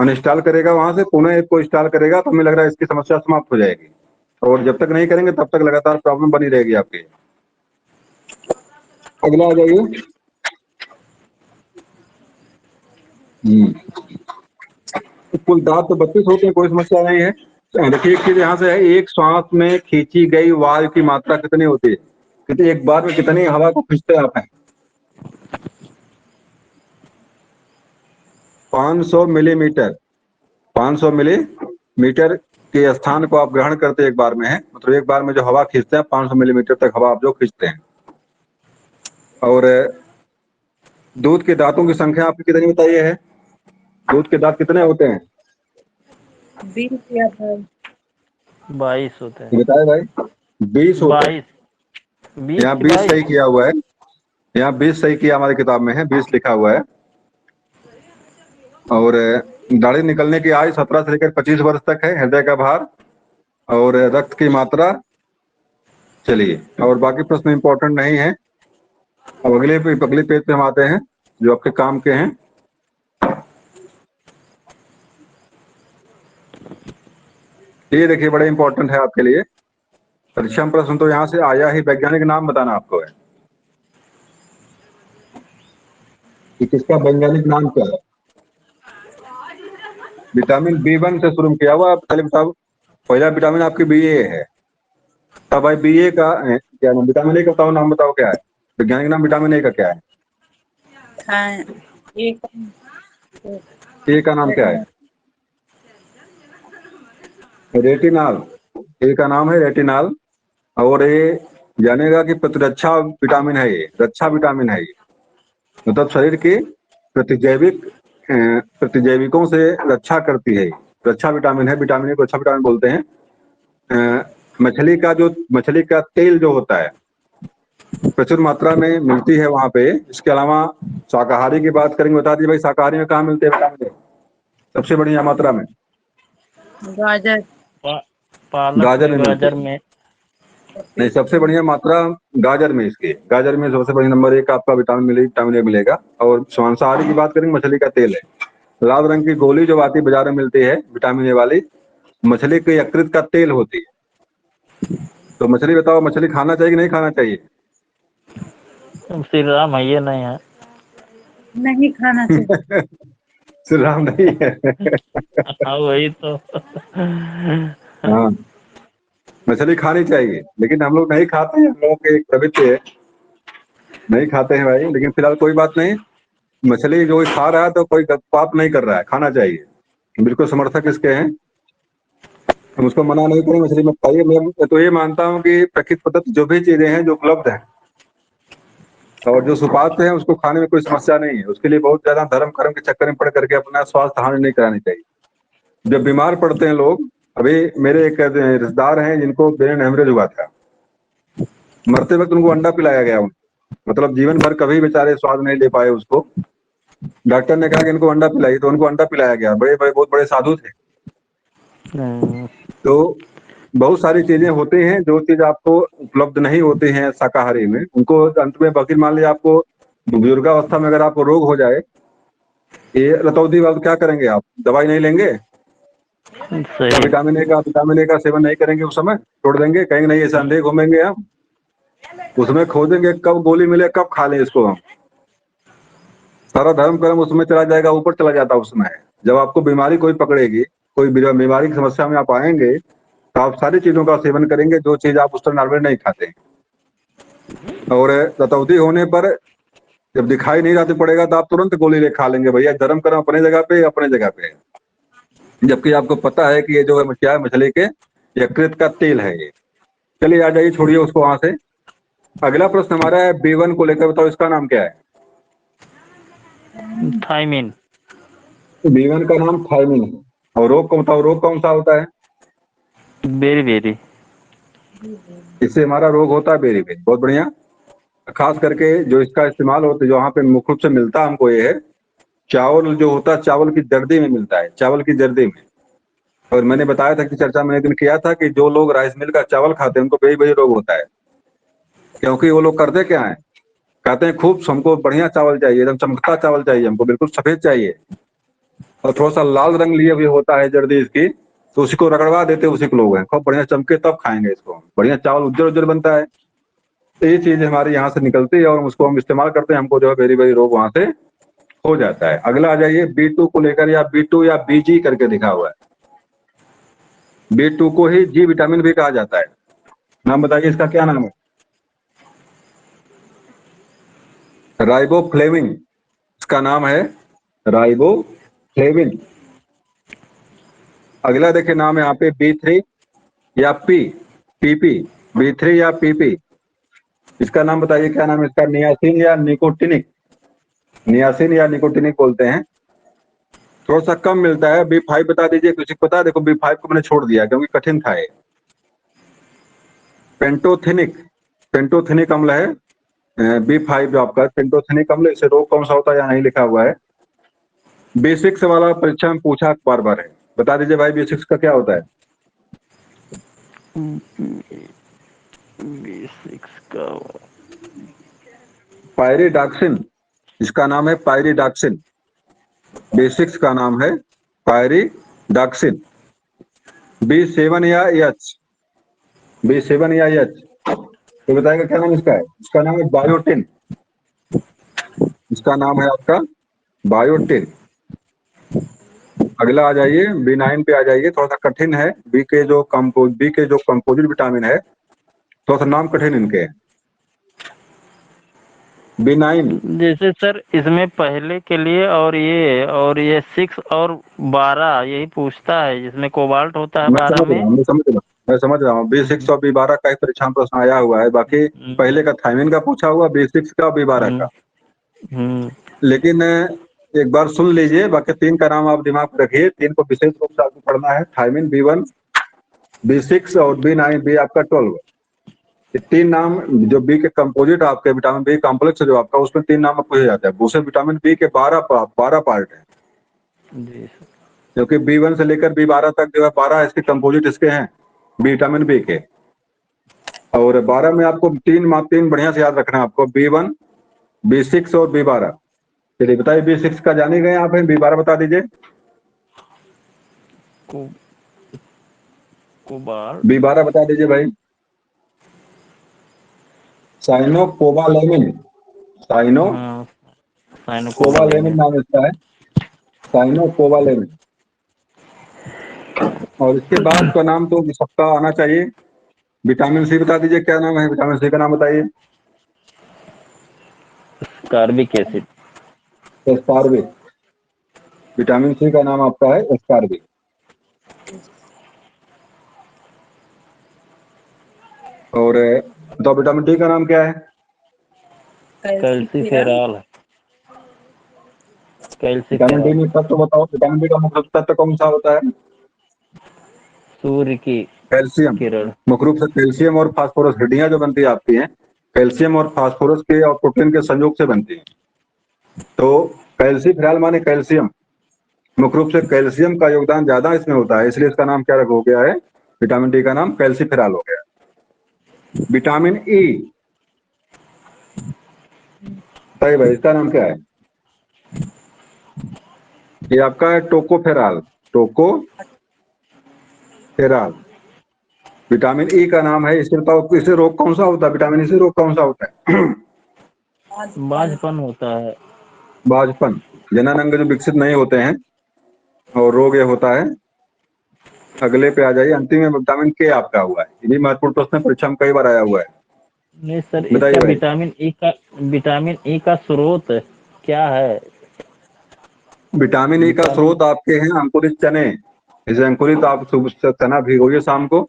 अनइंस्टॉल करेगा वहां से, पुनः ऐप को इंस्टॉल करेगा, तो हमें लग रहा है इसकी समस्या समाप्त हो जाएगी। और जब तक नहीं करेंगे तब तक लगातार प्रॉब्लम बनी रहेगी आपकी। अगला आ जाइए। कुल दांत तो 32 होते हैं, कोई समस्या नहीं है। देखिए एक चीज यहाँ से है, एक श्वास में खींची गई वायु की मात्रा कितनी होती है? कितनी, एक बार में कितनी हवा को खींचते आप हैं? 500 मिलीमीटर। 500 मिलीमीटर के स्थान को आप ग्रहण करते एक बार में है, मतलब एक बार में जो हवा खींचते हैं 500 मिलीमीटर तक हवा आप जो खींचते हैं। और दूध के दांतों की संख्या आपकी कितनी बताइए है? दूध के दांत कितने होते हैं? 20 या 22 होते हैं। ये बताए भाई। 20 होते हैं। 22 यहाँ की 20 22। सही किया हुआ है, यहाँ 20 सही किया, हमारी किताब में है 20 लिखा हुआ है। और दाढ़ी निकलने की आयु 17 से लेकर 25 वर्ष तक है। हृदय का भार और रक्त की मात्रा। चलिए, और बाकी प्रश्न इंपॉर्टेंट नहीं है। अब अगले पेज पे हम आते हैं जो आपके काम के हैं। ये देखिए बड़े इंपॉर्टेंट है आपके लिए। परीक्षा में प्रश्न तो यहाँ से आया ही, वैज्ञानिक नाम बताना आपको है कि किसका वैज्ञानिक नाम क्या है। विटामिन B1 से शुरू किया हुआ, आप पहले बताओ। पहला विटामिन आपकी BA है। तब भाई BA का क्या नाम, विटामिन A का बताओ, नाम बताओ क्या है, वैज्ञानिक नाम विटामिन A का क्या है? हाँ, एक A का नाम क्या है? रेटिनॉल। A का नाम है रेटिनॉल। और ये जानेगा कि प्रतिरक्षा विटामिन है, ये रक्षा विटामिन है ये, मतलब शरीर के प्रतिजैविकों से रक्षा करती है। रक्षा विटामिन है, विटामिन ए को रक्षा विटामिन बोलते हैं। मछली का तेल जो होता है प्रचुर मात्रा में मिलती है वहां पे। इसके अलावा शाकाहारी की बात करेंगे, बता दीजिए भाई शाकाहारी में कहाँ मिलते हैं विटामिन ए सबसे बढ़िया मात्रा में? गाजर, पालक गाजर में, में मिलते गाजर हैं। में। नहीं, सबसे बढ़िया मात्रा गाजर में, इसकी गाजर में सबसे बढ़िया नंबर 1 आपका विटामिन ए मिलेगा। और मांसाहारी की बात करेंगे, मछली का तेल है। लाल रंग की गोली जो आती है बाजार में मिलती है विटामिन ए वाली, मछली के यकृत का तेल होती है। तो मछली बताओ, मछली खाना चाहिए कि नहीं खाना चाहिए? श्री राम है, ये नहीं है। नहीं खाना चाहिए। श्री राम नहीं है। हाँ वही तो। हाँ, मछली खानी चाहिए, लेकिन हम लोग नहीं खाते हैं। हम लोगों की एक प्रवृत्ति है, नहीं खाते हैं भाई। लेकिन फिलहाल कोई बात नहीं, मछली जो खा रहा है तो कोई पाप नहीं कर रहा है, खाना चाहिए। बिल्कुल समर्थक इसके हैं, हम उसको मना नहीं करें मछली मत खाइए। मैं तो ये मानता हूँ कि प्रकृति प्रदत्त जो भी चीजें हैं जो उपलब्ध हैं और जो सुपाच्य है उसको खाने में कोई समस्या नहीं है। उसके लिए बहुत ज्यादा धर्म कर्म के चक्कर में पड़ करके अपना स्वास्थ्य हानि नहीं करानी चाहिए। जब बीमार पड़ते हैं लोग, अभी मेरे एक रिश्तेदार हैं जिनको ब्रेन हेमरेज हुआ था, मरते वक्त उनको अंडा पिलाया गया। मतलब जीवन भर कभी बेचारे स्वाद नहीं ले पाए उसको। डॉक्टर ने कहा कि इनको अंडा पिलाइए, तो उनको अंडा पिलाया गया। बड़े बड़े बहुत बड़े साधु थे। तो बहुत सारी चीजें होती हैं जो चीज आपको उपलब्ध नहीं होती हैं शाकाहारी में, उनको अंत में वकील मान लिया आपको बुजुर्गावस्था में अगर आपको रोग हो जाए, ये रतौंधी वाला क्या करेंगे आप? दवाई नहीं लेंगे? सही। विटामिन ए का सेवन नहीं करेंगे, उस समय छोड़ देंगे, कहेंगे नहीं ऐसे अंधे घूमेंगे हम। उसमें खोजेंगे कब गोली मिले, कब खा लें इसको हम। सारा धर्म कर्म उसमें चला जाएगा, ऊपर चला जाता है उसमें। जब आपको बीमारी कोई पकड़ेगी, कोई बीमारी की समस्या में आप आएंगे, तो आप सारी चीजों का सेवन करेंगे जो चीज आप उस तरह नॉर्मल नहीं खाते। और रतौती होने पर जब दिखाई नहीं जाती पड़ेगा तो आप तुरंत गोली ले खा लेंगे। भैया धर्म कर्म अपने जगह पे, अपने जगह पे। जबकि आपको पता है कि ये जो है क्या है, मछली के यकृत का तेल है ये। चलिए आ जाइए, छोड़िए उसको वहां से। अगला प्रश्न हमारा है B1 को लेकर, बताओ इसका नाम क्या है? थायमिन। B1 का नाम थायमिन है। और रोग को बताओ, रोग कौन सा होता है? Beriberi. इससे हमारा रोग होता है बेरी बेरी। बहुत बढ़िया। खास करके जो इसका इस्तेमाल होता है, जो यहाँ पे मुख्य रूप से मिलता है हमको, ये है चावल जो होता है, चावल की जर्दी में मिलता है, चावल की जर्दी में। और मैंने बताया था कि चर्चा मैंने एक दिन किया था कि जो लोग राइस मिल का चावल खाते हैं उनको बेरी बेरी रोग होता है। क्योंकि वो लोग करते क्या है, कहते हैं खूब हमको बढ़िया चावल चाहिए, एकदम चमकता चावल चाहिए हमको, बिल्कुल सफेद चाहिए, और थोड़ा सा लाल रंग लिए हुए होता है जर्दी इसकी, तो उसी को रगड़वा देते उसी को लोग हैं, खूब बढ़िया चमके तब खाएंगे इसको। बढ़िया चावल उज्जर उज्जर बनता है। तो ये चीज हमारे यहाँ से निकलती है और उसको हम इस्तेमाल करते हैं, हमको जो है बेरी बेरी रोग वहां से हो जाता है। अगला आ जाइए B2 को लेकर, या B2 या BG करके लिखा हुआ है। B2 को ही जी विटामिन भी कहा जाता है। नाम बताइए इसका क्या नाम है? राइबोफ्लेविन, इसका नाम है राइबोफ्लेविन। अगला देखिए नाम है यहाँ पे B3 या PP, B3 या PP। इसका नाम बताइए क्या नाम है इसका? नियासिन या निकोटिनिक, नियासिन या निकोटिनिक बोलते हैं। थोड़ा सा कम मिलता है। B5 बता दीजिए, किसी को पता है? देखो B5 को मैंने छोड़ दिया क्योंकि कठिन था ये। पेंटोथेनिक, पेंटोथेनिक अम्ल है B5 जो आपका पेंटोथेनिक अम्ल। इसे रोग कौन सा होता है या नहीं लिखा हुआ है। B6 वाला परीक्षा में पूछा बार बार है, बता दीजिए भाई B6 का क्या होता है? B6 का पायरिडॉक्सिन, इसका नाम है पायरिडॉक्सिन। B6 का नाम है पायरिडॉक्सिन। B7 या H, B7 या H तो बताएगा क्या नाम इसका है? इसका नाम है बायोटिन। इसका नाम है आपका बायोटिन। अगला आ जाइए B9 पे आ जाइए, थोड़ा सा कठिन है। बी के जो कंपोजिट विटामिन है, थोड़ा सा नाम कठिन इनके हैं। B9 जैसे सर इसमें पहले के लिए और ये 6 और 12 यही पूछता है, जिसमें कोबाल्ट होता है मैं 12 समझ रहा में। हूँ, मैं समझ रहा हूँ। मैं समझ रहा हूँ। B6 और B12 का ही परीक्षा में प्रश्न आया हुआ है, बाकी पहले का थायमिन का पूछा हुआ, B6 का, B12 का। लेकिन एक बार सुन लीजिए, बाकी 3 का नाम आप दिमाग में रखिए। 3 को विशेष रूप से आपको पढ़ना है। थायमिन B1, B6 और B9, B आपका 12। ये 3 नाम जो बी के कंपोजिट आपके विटामिन बी कॉम्प्लेक्स जो आपका, उसमें 3 नाम पूछे जाते हैं। दूसरे विटामिन बी के 12 पार्ट है, जी सर। क्योंकि B1 से लेकर B12 तक जो है 12 इसके कंपोजिट इसके हैं विटामिन बी के। और 12 में आपको 3 बढ़िया से याद रखना है आपको, B1, B6 और B12। चलिए बताइए, B6 का जाने गए आप हैं, B12 बता दीजिए। B12 बता दीजिए भाई। साइनोकोबालेमिन, साइनोकोबालेमिन नाम इसका है, साइनोकोबालेमिन। और इसके बाद का नाम तो सबका आना चाहिए। विटामिन सी बता दीजिए, क्या नाम है विटामिन सी का, नाम बताइए। Ascorbic acid. Ascorbic, vitamin C का नाम आपका है एस्कॉर्बिक। और तो विटामिन डी का नाम क्या है? कैल्सीफेरॉल। विटामिन डी में तत्व बताओ, विटामिन डी का मुख्य तत्व कौन सा होता है? सूर्य की कैल्शियम। किरण। मुख्य रूप से कैल्शियम और फास्फोरस, हड्डियां जो बनती है आपकी हैं, कैल्शियम और फास्फोरस के और प्रोटीन के संयोग से बनती है। तो कैल्सीफेरॉल माने कैल्शियम, मुख्य रूप से कैल्शियम का योगदान ज्यादा इसमें होता है, इसलिए इसका नाम क्या हो गया है? विटामिन डी का नाम कैल्सीफेरॉल हो गया। विटामिन ई, सही भाई, इसका नाम क्या है? ये आपका है टोकोफेरॉल, टोकोफेरॉल। विटामिन ई का नाम है। इसे बताओ, इससे रोग कौन सा होता है? विटामिन ई से रोग कौन सा होता है? बाझपन होता है। बाझपन, जनन अंग जो विकसित नहीं होते हैं, और रोग ये होता है। अगले पे आ जाइए, अंतिम में विटामिन के आपका हुआ है। ये भी महत्वपूर्ण प्रश्न परीक्षा में कई बार आया हुआ है। नहीं सर, बताइए इसका भाई। विटामिन ई का स्रोत क्या है? विटामिन ई का स्रोत आपके हैं अंकुरित चने। इसे अंकुरित आप सुबह चना भिगोइए शाम को,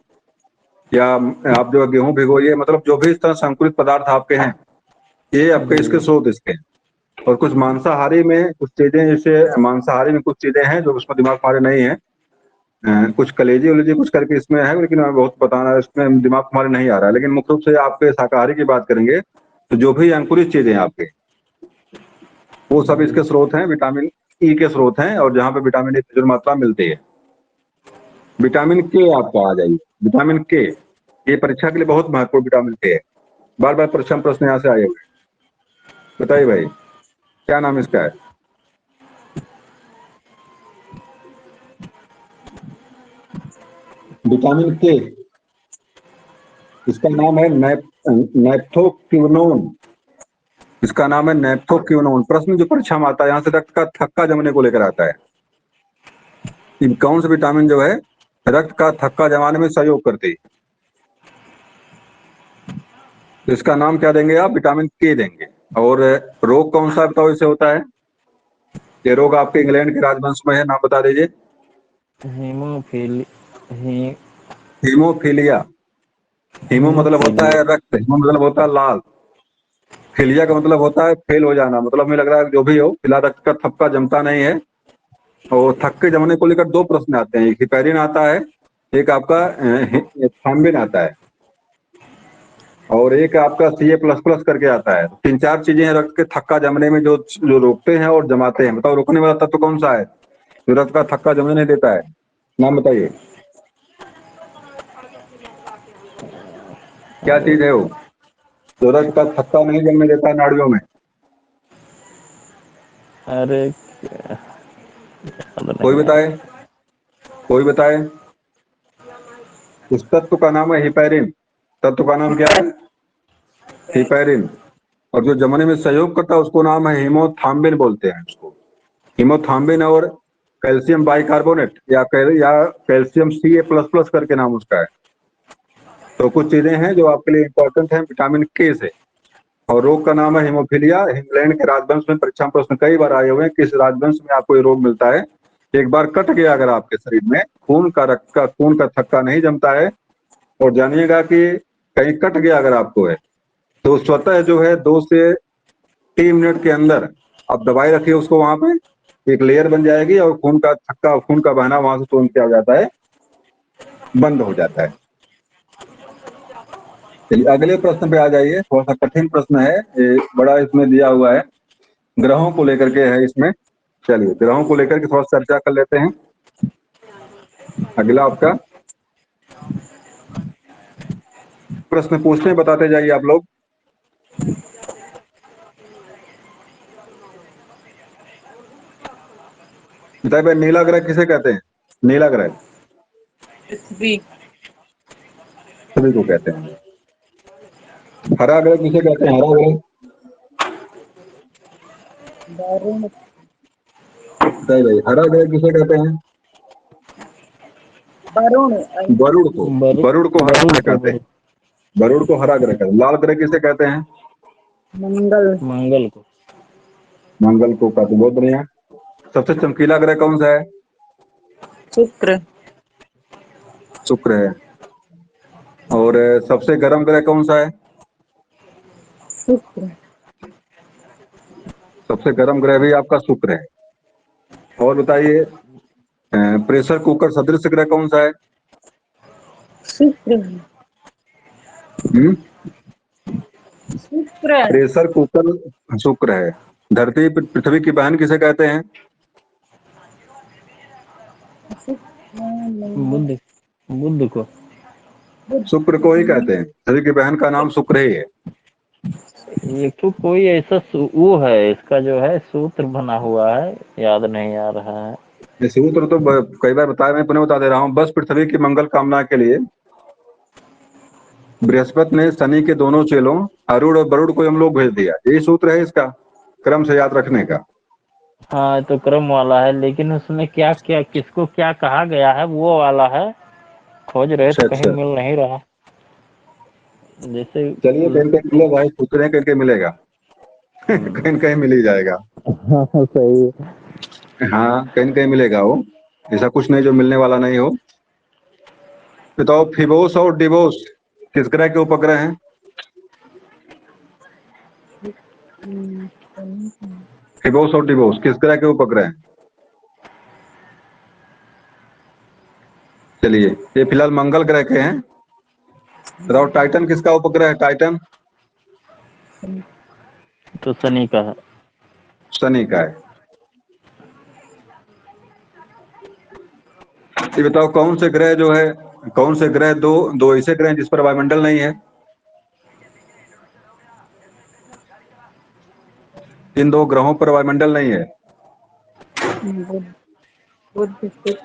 या आप जो गेहूं भिगोइए, मतलब जो भी इस तरह से अंकुरित पदार्थ आपके हैं, ये आपके इसके स्रोत इसके। और कुछ मांसाहारी में कुछ चीजें, जैसे मांसाहारी में कुछ चीजें हैं जो उसमें दिमाग हमारे नहीं है। कुछ कलेजी उलेजी कुछ करके इसमें है, लेकिन मैं बहुत बताना, इसमें दिमाग हमारे नहीं आ रहा है। लेकिन मुख्य रूप से आपके शाकाहारी की बात करेंगे तो जो भी अंकुरित चीजें हैं आपके, वो सब इसके स्रोत हैं, विटामिन ई के स्रोत हैं। और जहाँ पे विटामिन ई प्रचुर मात्रा मिलती है। विटामिन के आपका आ जाइए। विटामिन के, ये परीक्षा के लिए बहुत महत्वपूर्ण विटामिन के है। बार बार परीक्षा में प्रश्न यहाँ से आए हुए। बताइए भाई, क्या नाम इसका है? विटामिन के, इसका नाम है नैप्थोक्विनोन। इसका नाम है नैप्थोक्विनोन। प्रश्न जो परीक्षा में आता है, यहाँ से रक्त का थक्का जमने को लेकर आता है। कौन सा विटामिन जो है रक्त का थक्का जमाने में सहयोग करती है? तो इसका नाम क्या देंगे आप? विटामिन के देंगे। और रोग कौन सा बताओ इसे होता है? ये रोग आपके इंग्लैंड के राजवंश में है, नाम बता दीजिए। हीमोफीलिया। हीमो मतलब होता है रक्त, हीमो मतलब होता है लाल, फिलिया का मतलब होता है फेल हो जाना। मतलब मुझे लग रहा है जो भी हो, फिलहाल रक्त का थक्का जमता नहीं है। और थक्के जमने को लेकर 2 प्रश्न आते हैं, एक हिपेरिन आता है, एक आपका थाम्बिन आता है, और एक आपका Ca++ करके आता है। 3-4 चीजें हैं रक्त के थक्का जमने में जो रोकते हैं और जमाते हैं। बताओ रोकने वाला तत्व कौन सा है जो रक्त का थक्का जमने नहीं देता है? नाम बताइए, क्या चीज है वो जो रक्त का थक्का नहीं जमने देता है नाड़ियों में? अरे कोई बताए, कोई बताए। उस तत्व का नाम है हिपेरिन। तत्व का नाम क्या है? हिपेरिन। और जो जमने में सहयोग करता है उसको नाम है हीमोथाम्बिन बोलते हैं उसको। हीमोथाम्बिन और कैल्शियम बाइकार्बोनेट या कैल्शियम Ca++ करके नाम उसका है। तो कुछ चीजें हैं जो आपके लिए इंपॉर्टेंट हैं विटामिन के से। और रोग का नाम है हीमोफीलिया। इंग्लैंड के राजवंश में परीक्षा में प्रश्न कई बार आए हुए हैं, किस राजवंश में आपको ये रोग मिलता है। एक बार कट गया अगर आपके शरीर में, खून का थक्का नहीं जमता है, और जानिएगा कि कहीं कट गया अगर आपको है तो स्वतः जो है 2 से 3 मिनट के अंदर आप दवाई रखिए उसको, वहां पे एक लेयर बन जाएगी और खून का बहना वहां से तुरंत क्या हो जाता है, बंद हो जाता है। चलिए अगले प्रश्न पे आ जाइए, थोड़ा सा कठिन प्रश्न है ये, बड़ा इसमें दिया हुआ है, ग्रहों को लेकर के है इसमें। चलिए ग्रहों को लेकर के थोड़ा चर्चा कर लेते हैं। अगला आपका प्रश्न पूछते बताते जाइए आप लोग। बताइए भाई, नीला ग्रह किसे कहते हैं? नीला ग्रह पृथ्वी। सभी को कहते हैं। हरा ग्रह किसे कहते हैं? हरा ग्रह वरुण। बताइए भाई, हरा ग्रह किसे कहते हैं? वरुण। वरुण को। वरुण को हरा ग्रह कहते हैं। वरुण वरुण को हरा ग्रह कहते हैं। लाल ग्रह किसे कहते हैं? मंगल। मंगल को। मंगल को कहते हैं। बहुत बढ़िया। सबसे चमकीला ग्रह कौन सा है? शुक्र। शुक्र है। और सबसे गर्म ग्रह कौन सा है? शुक्र। सबसे गर्म ग्रह भी आपका शुक्र है। और बताइए, प्रेशर कुकर सदृश ग्रह कौन सा है? शुक्र। हम्म? शुक्र। प्रेशर कुकर शुक्र है। धरती पृथ्वी की बहन किसे कहते हैं? बुध बुध को। शुक्र को ही कहते हैं। पृथ्वी की बहन का नाम शुक्र ही है। एक तो कोई ऐसा वो है, इसका जो है सूत्र बना हुआ है, याद नहीं आ रहा है। ये सूत्र तो कई बार बताया, मैं पुनः बता दे रहा हूँ। बस पृथ्वी की मंगल कामना के लिए बृहस्पति ने शनि के दोनों चेलों अरुण और वरुण को हम लोग भेज दिया। यही सूत्र है इसका, क्रम से याद रखने का। हाँ तो क्रम वाला है, लेकिन उसमें क्या क्या किसको क्या कहा गया है वो वाला है, खोज रहे तो कहीं अच्छा, मिल नहीं रहा। जैसे चलिए कहीं कहीं मिलेगा भाई, पूछ रहे हैं कहीं कहीं मिलेगा। कहीं कहीं मिल ही जाएगा। हाँ सही है। हाँ कहीं कहीं मिलेगा वो, ऐसा कुछ नहीं जो मिलने वाला नहीं हो। बताओ, फिबोस और डिवोस किस ग्रह के उपग्रह हैं? फिबोस और डिवोस किस ग्रह के उपग्रह हैं? चलिए ये फिलहाल मंगल ग्रह के हैं। बताओ टाइटन किसका उपग्रह है? टाइटन तो शनि का है। शनि का है। ये बताओ कौन से ग्रह जो है, कौन से ग्रह दो दो ऐसे ग्रह हैं जिस पर वायुमंडल नहीं है? इन दो ग्रहों पर वायुमंडल नहीं है। बुध। बुध शुक्र।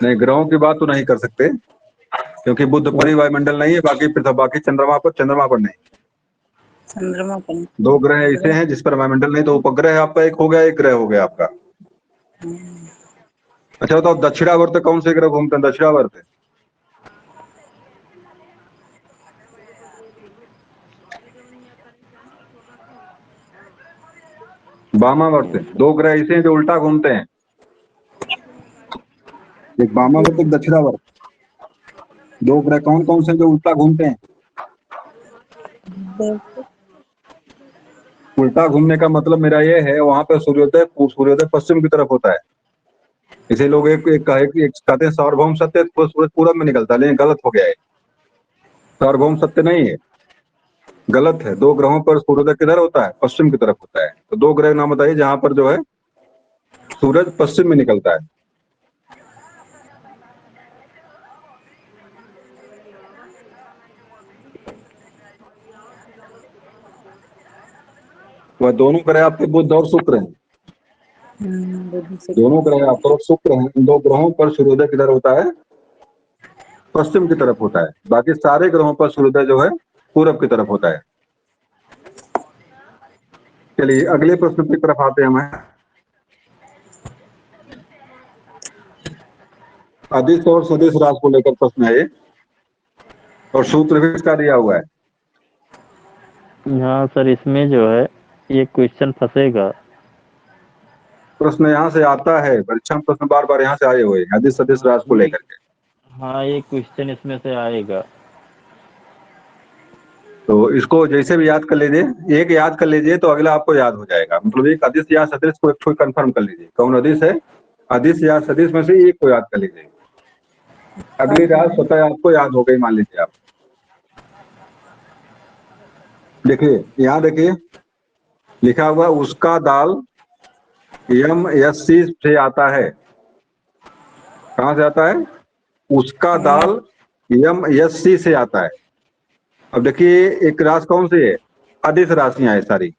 नहीं, ग्रहों की बात तो नहीं कर सकते क्योंकि बुध पर ही वायुमंडल नहीं है, बाकी चंद्रमा पर नहीं। चंद्रमा पर। दो ग्रह ऐसे हैं जिस पर वायुमंडल नहीं, तो उपग्रह आपका एक हो गया, एक ग्रह हो गया आपका। अच्छा बताओ, दक्षिणावर्त कौन से ग्रह घूमते हैं? दक्षिणावर्त वामावर्त। दो ग्रह ऐसे हैं जो उल्टा घूमते हैं, एक वामावर्त एक दक्षिणावर्त। दो ग्रह कौन कौन से हैं जो उल्टा घूमते हैं? उल्टा घूमने का मतलब मेरा ये है, वहां पर सूर्योदय पश्चिम की तरफ होता है। इसे लोग एक कहते हैं सार्वभौम सत्य, तो सूरज पूरब में निकलता है, लेकिन गलत हो गया है। सार्वभौम सत्य नहीं है, गलत है। दो ग्रहों पर सूर्योदय किधर होता है? पश्चिम की तरफ होता है। तो दो ग्रह नाम बताइए जहां पर जो है सूरज पश्चिम में निकलता है। वह दोनों ग्रह आपके बुध और शुक्र हैं। बुध शुक्र। दोनों ग्रह आपके और शुक्र हैं। इन दो ग्रहों पर सूर्योदय किधर होता है? पश्चिम की तरफ होता है। बाकी सारे ग्रहों पर सूर्योदय जो है पूरब की तरफ होता है। चलिए अगले प्रश्न की तरफ आते हैं हम। अदिश और सदिश राशि को लेकर प्रश्न है ये, और सूत्र भी इसका दिया हुआ है। हाँ सर, इसमें जो है ये क्वेश्चन फंसेगा। प्रश्न यहाँ से आता है, परीक्षा में प्रश्न बार बार यहाँ से आए हुए हैं, अदिश सदिश राशि को लेकर के। हाँ, ये क्वेश्चन इसमें से आएगा। तो इसको जैसे भी याद कर लीजिए, एक याद कर लीजिए तो अगला आपको याद हो जाएगा। मतलब एक अदिश या सदिश को एक कंफर्म कर लीजिए, कौन अदिश है, अदिश या सदिश में से एक को याद कर लीजिए। अगली रात स्वतः आपको याद हो गई, मान लीजिए आप। देखिए यहाँ देखिए लिखा हुआ उसका दाल यम यस सी से आता है। कहाँ से आता है? उसका दाल यम यस सी से आता है। अब देखिए एक राशि कौन सी है? अदिश राशियां है सारी।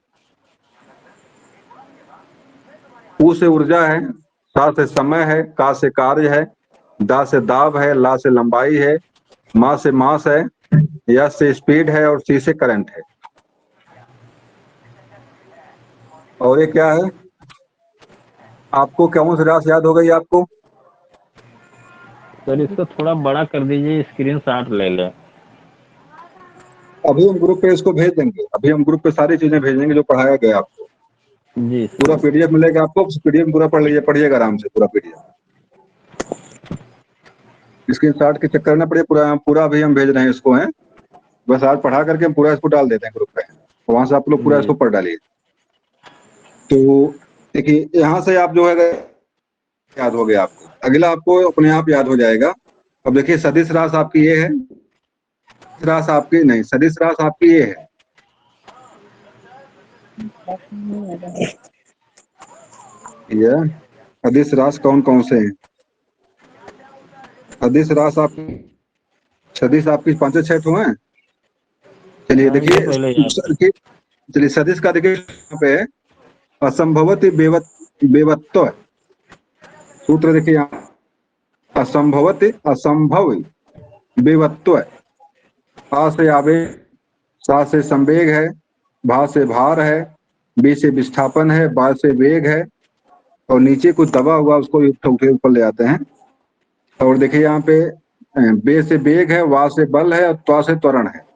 ऊ से ऊर्जा है, सा से समय है, का से कार्य है, दा से दाब है, ला से लंबाई है, मा से मास है, यस से स्पीड है और सी से करंट है। और ये क्या है? आपको कौन सी राशि याद हो गई आपको? सर इसको थोड़ा बड़ा कर दीजिए, स्क्रीन शॉट ले ले। अभी हम ग्रुप पे इसको भेज देंगे, अभी हम ग्रुप पे सारी चीजें भेज देंगे जो पढ़ाया गया आपको। जी पूरा सर। पीडीएफ मिलेगा आपको, पीडीएफ पूरा पढ़ लीजिए, पढ़िएगा आराम से पूरा पीडीएफ। स्क्रीन शॉट के चक्कर ना पड़िए, पूरा पूरा अभी हम भेज रहे हैं इसको, है बस आज पढ़ा करके हम पूरा इसको डाल देते हैं ग्रुप पे, वहां से आप लोग पूरा जी इसको पढ़ डालिए। तो देखिए यहाँ से आप जो है याद हो गया आपको, अगला आपको अपने आप याद हो जाएगा। अब देखिए सदिश राशि आपकी ये है, राशि आपकी नहीं, सदिश राशि आपकी ये है। ये सदिश राशि कौन कौन से हैं? सदिश राशि आप, सदिश आपकी 5-6 ठो हैं। चलिए हाँ, ये पहले याद कर। देखिए, चलिए सदिश का देखिए यहाँ पे असंभवति बेवत्व सूत्र देखिए यहाँ, असंभवति असंभव बेवत्व, आ से आवेश, सा से संवेग है, भा से भार है, बी से विस्थापन है, बा से वेग है और नीचे कुछ दबा हुआ उसको उठे ऊपर ले आते हैं। और देखिए यहाँ पे बे से वेग है, वा से बल है और त्वा से त्वरण है।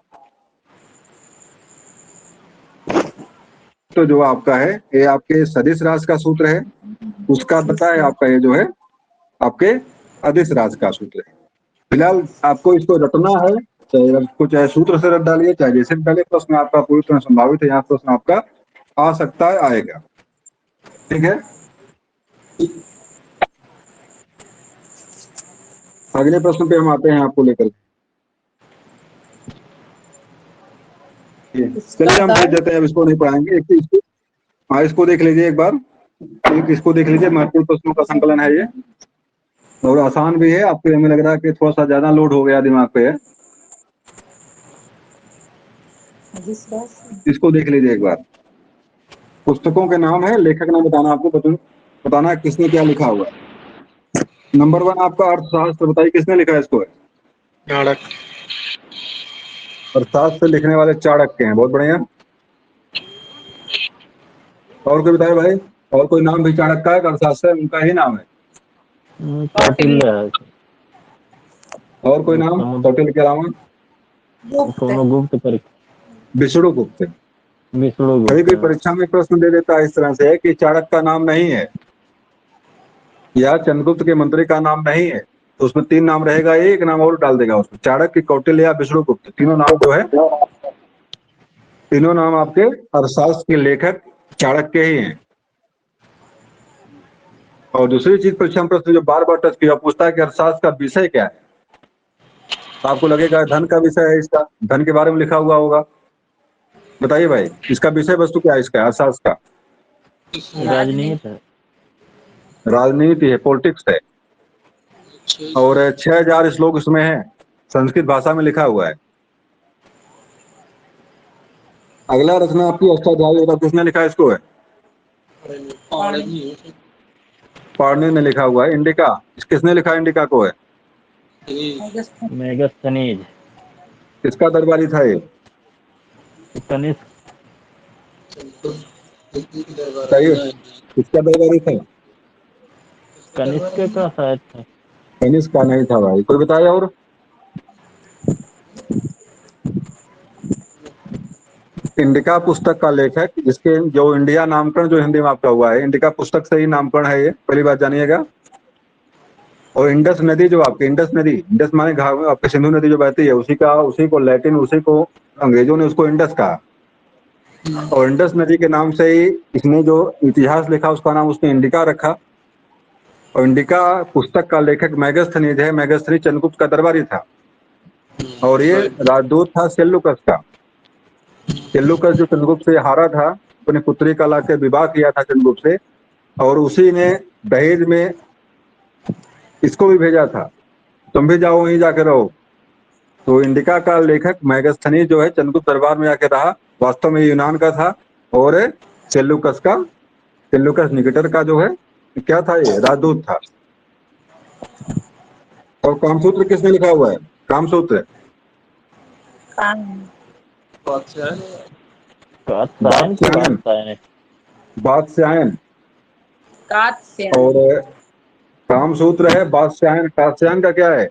तो जो आपका है ये आपके सदिश राशि का सूत्र है, उसका पता है आपका ये जो है आपके अदिश राशि का सूत्र है। फिलहाल आपको इसको रटना है, चाहे सूत्र से रट डालिए, चाहे जैसे डालिए, प्रश्न आपका पूरी तरह संभावित है, यहाँ प्रश्न आपका आ सकता है, आएगा। ठीक है, अगले प्रश्न पे हम आते हैं आपको लेकर। चलिए हम भेज देते हैं, अब इसको नहीं पढ़ाएंगे। एक इसको, हाँ इसको देख लीजिए एक बार, एक इसको देख लीजिए, महत्वपूर्ण प्रश्नों का संकलन है ये और आसान भी है। आपको हमें लग रहा है कि थोड़ा सा ज्यादा लोड हो गया दिमाग पे है, इसको देख लीजिए एक बार। पुस्तकों के नाम है, लेखक नाम बताना आपको, बताना है किसने क्या लिखा हुआ है। नंबर 1 आपका अर्थशास्त्र, बताइए किसने लिखा है इसको? है चाणक्य। अर्थशास्त्र लिखने वाले चाणक्य हैं, बहुत बढ़िया। और कोई बताए भाई, और कोई नाम भी चाणक्य का है? अर्थशास्त्र उनका ही नाम है। कौटिल्य है। और कोई नाम कौटिल्य के अलावा? कोनो गुप्त परीक्षा, विष्णुगुप्त। विष्णुगुप्त। कभी कोई परीक्षा में प्रश्न दे देता है इस तरह से कि चाणक्य का नाम नहीं है या चंद्रगुप्त के मंत्री का नाम नहीं है, तो उसमें 3 नाम रहेगा, एक नाम और डाल देगा उसमें, चाणक्य, कौटिल्य या विष्णुगुप्त, तीनों नाम जो है, तीनों नाम आपके अर्थशास्त्र के लेखक चाणक्य ही हैं। और दूसरी चीज परीक्षा में प्रश्न जो बार बार टच किया, पूछता है कि अर्थशास्त्र का विषय क्या है। तो आपको लगेगा धन का विषय है इसका, धन के बारे में लिखा हुआ होगा। बताइए भाई इसका विषय वस्तु क्या है इसका अर्थशास्त्र का? राजनीति है। राजनीति है, पॉलिटिक्स है। और 6000 श्लोक इसमें है, संस्कृत भाषा में लिखा हुआ है। अगला रचना आपकी अष्टाध्यायी होता, किसने लिखा है इसको? है पाणिनि ने लिखा हुआ है। इंडिका, किसने लिखा है इंडिका को? है मेगास्थनीज। किसका दरबारी था ये? कनिष्क। सही, किसका दरबारी था? कनिष्क का शायद था। कनिष्क का नहीं था भाई, कोई बताया और? इंडिका पुस्तक का लेखक, जिसके जो इंडिया नामकरण जो हिंदी में आपका हुआ है, इंडिका पुस्तक से ही नामकरण है ये, पहली बात जानिएगा। और इंडस नदी जो आपकी इंडस नदी, इंडस माने आपके सिंधु नदी जो बहती है, उसी को लैटिन, उसी को अंग्रेजों ने उसको इंडस कहा। और इंडस नदी के नाम से ही इसने जो इतिहास लिखा उसका नाम उसने इंडिका रखा। और इंडिका पुस्तक का लेखक मैगस्थनीज है। मैगस्थनीज चंद्रगुप्त का दरबारी था और ये राजदूत था सेल्यूकस का। सेल्यूकस जो चंद्रगुप्त से हारा था, अपनी पुत्री का लाके विवाह किया था चंद्रगुप्त से, और उसी ने दहेज में इसको भी भेजा था, तुम भी जाओ वहीं जाके रहो। तो इंडिका का लेखक मैगस्थनीज जो है चंद्रगुप्त दरबार में आके रहा, वास्तव में यूनान का था। और सेल्यूकस निकेटर का जो है क्या था, ये राजदूत था। और कामसूत्र किसने लिखा हुआ है? कामसूत्र बादशाह बादशाहन कात्स्यायन। और कामसूत्र है बादशाहन। कात्स्यायन का क्या है?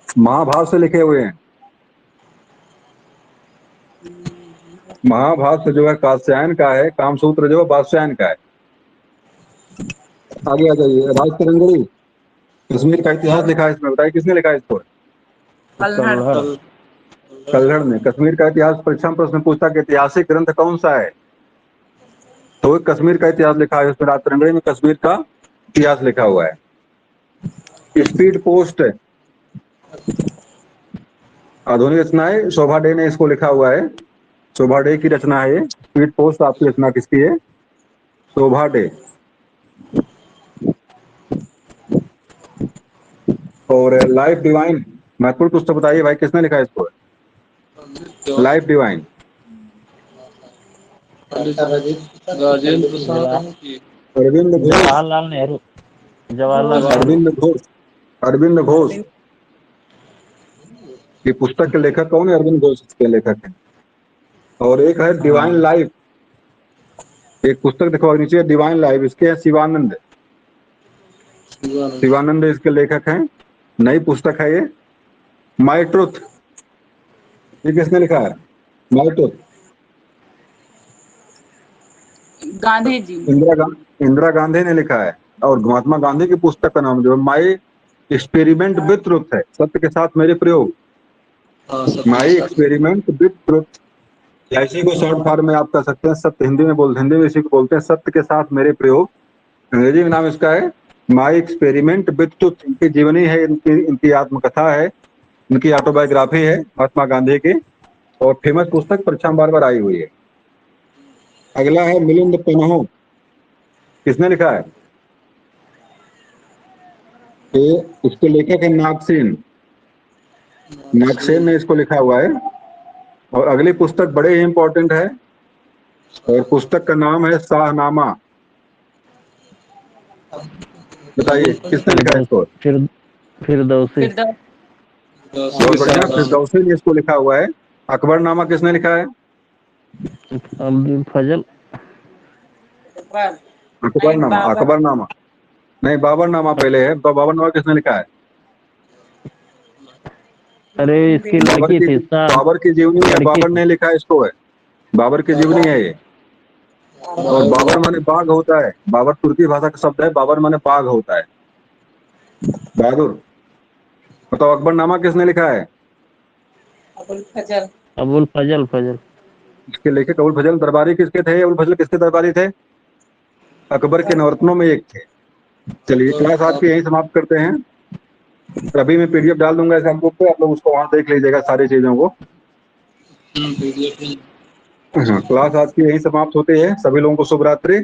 महाभारत से लिखे हुए हैं। महाभारत जो है कात्स्यायन का है, कामसूत्र जो है बादशाहन का है। आगे आ जाइए। राज तरंगड़ी, कश्मीर का इतिहास लिखा है इसमें, बताइए किसने लिखा है इसको? कल्हड़ ने। कश्मीर का इतिहास परीक्षा में प्रश्न पूछता कि ऐतिहासिक ग्रंथ कौन सा है, तो कश्मीर का इतिहास लिखा है उसमें। राज तरंगड़ी में कश्मीर का इतिहास लिखा हुआ है। स्पीड पोस्ट आधुनिक रचना है, शोभा डे ने इसको लिखा हुआ है। शोभा डे की रचना है ये। स्पीड पोस्ट आपकी रचना किसकी है? शोभा डे। और लाइफ डिवाइन, महत्वपूर्ण पुस्तक बताइए भाई, किसने लिखा है इसको? लाइफ डिवाइन राजेंद्र प्रसाद की। अरविंद घोष। जवाहरलाल नेहरू। अरविंद घोष की पुस्तक के लेखक कौन है? अरविंद घोष के लेखक है। और एक है डिवाइन लाइफ, एक पुस्तक देखो नीचे डिवाइन लाइफ, इसके हैं शिवानंद। शिवानंद इसके लेखक हैं। नई पुस्तक है ये, माई ट्रुथ। ये किसने लिखा है? माई ट्रुथ गांधी जी। इंदिरा गांधी ने लिखा है। और महात्मा गांधी की पुस्तक का नाम जो है माई एक्सपेरिमेंट विद ट्रुथ है, सत्य के साथ मेरे प्रयोग। माई एक्सपेरिमेंट विद ट्रुथ, इसी को शॉर्ट फॉर्म में आप कर सकते हैं सत्य। हिंदी में इसी को बोलते हैं सत्य के साथ मेरे प्रयोग। अंग्रेजी में नाम इसका है माई एक्सपेरिमेंट विद ट्रुथ। इनकी जीवनी है, इनकी आत्मकथा है, इनकी ऑटोबायोग्राफी है महात्मा गांधी की। और फेमस पुस्तक परीक्षा में बार आई हुई है। अगला है मिलिंद पन्हो, किसने लिखा है? इसके लेखक है नागसेन। नागसेन ने इसको लिखा हुआ है। और अगली पुस्तक बड़े ही इंपॉर्टेंट है, और पुस्तक का नाम है शाहनामा। बताइए किसने लिखा है इसको? फिरदौसी। बहुत बढ़िया, फिरदौसी ने इसको लिखा हुआ है। अकबरनामा किसने लिखा है? अब्दुल फजल। अकबरनामा नहीं, बाबरनामा पहले है। तो बाबरनामा किसने लिखा है? अरे इसकी लड़की थी बाबर की जीवनी है, बाबर ने लिखा है इसको है। बाबर की जीवनी है ये। और बाबर माने बाघ होता है। बाबर तुर्की भाषा का शब्द है। बाबर माने बाघ होता है, बहादुर। बताओ अकबरनामा किसने लिखा है? अबुल फजल। इसके लेखक अबुल फजल दरबारी किसके थे? अबुल फजल किसके दरबारी थे? अकबर के नवरत्नों में एक थे। चलिए क्लास आज की यही समाप्त करते हैं। अभी मैं पीडीएफ डाल दूंगा इस ग्रुप पे, आप लोग उसको वहां देख लीजिएगा सारी चीजों को। क्लास आज की यही समाप्त होती है। सभी लोगों को शुभ रात्रि।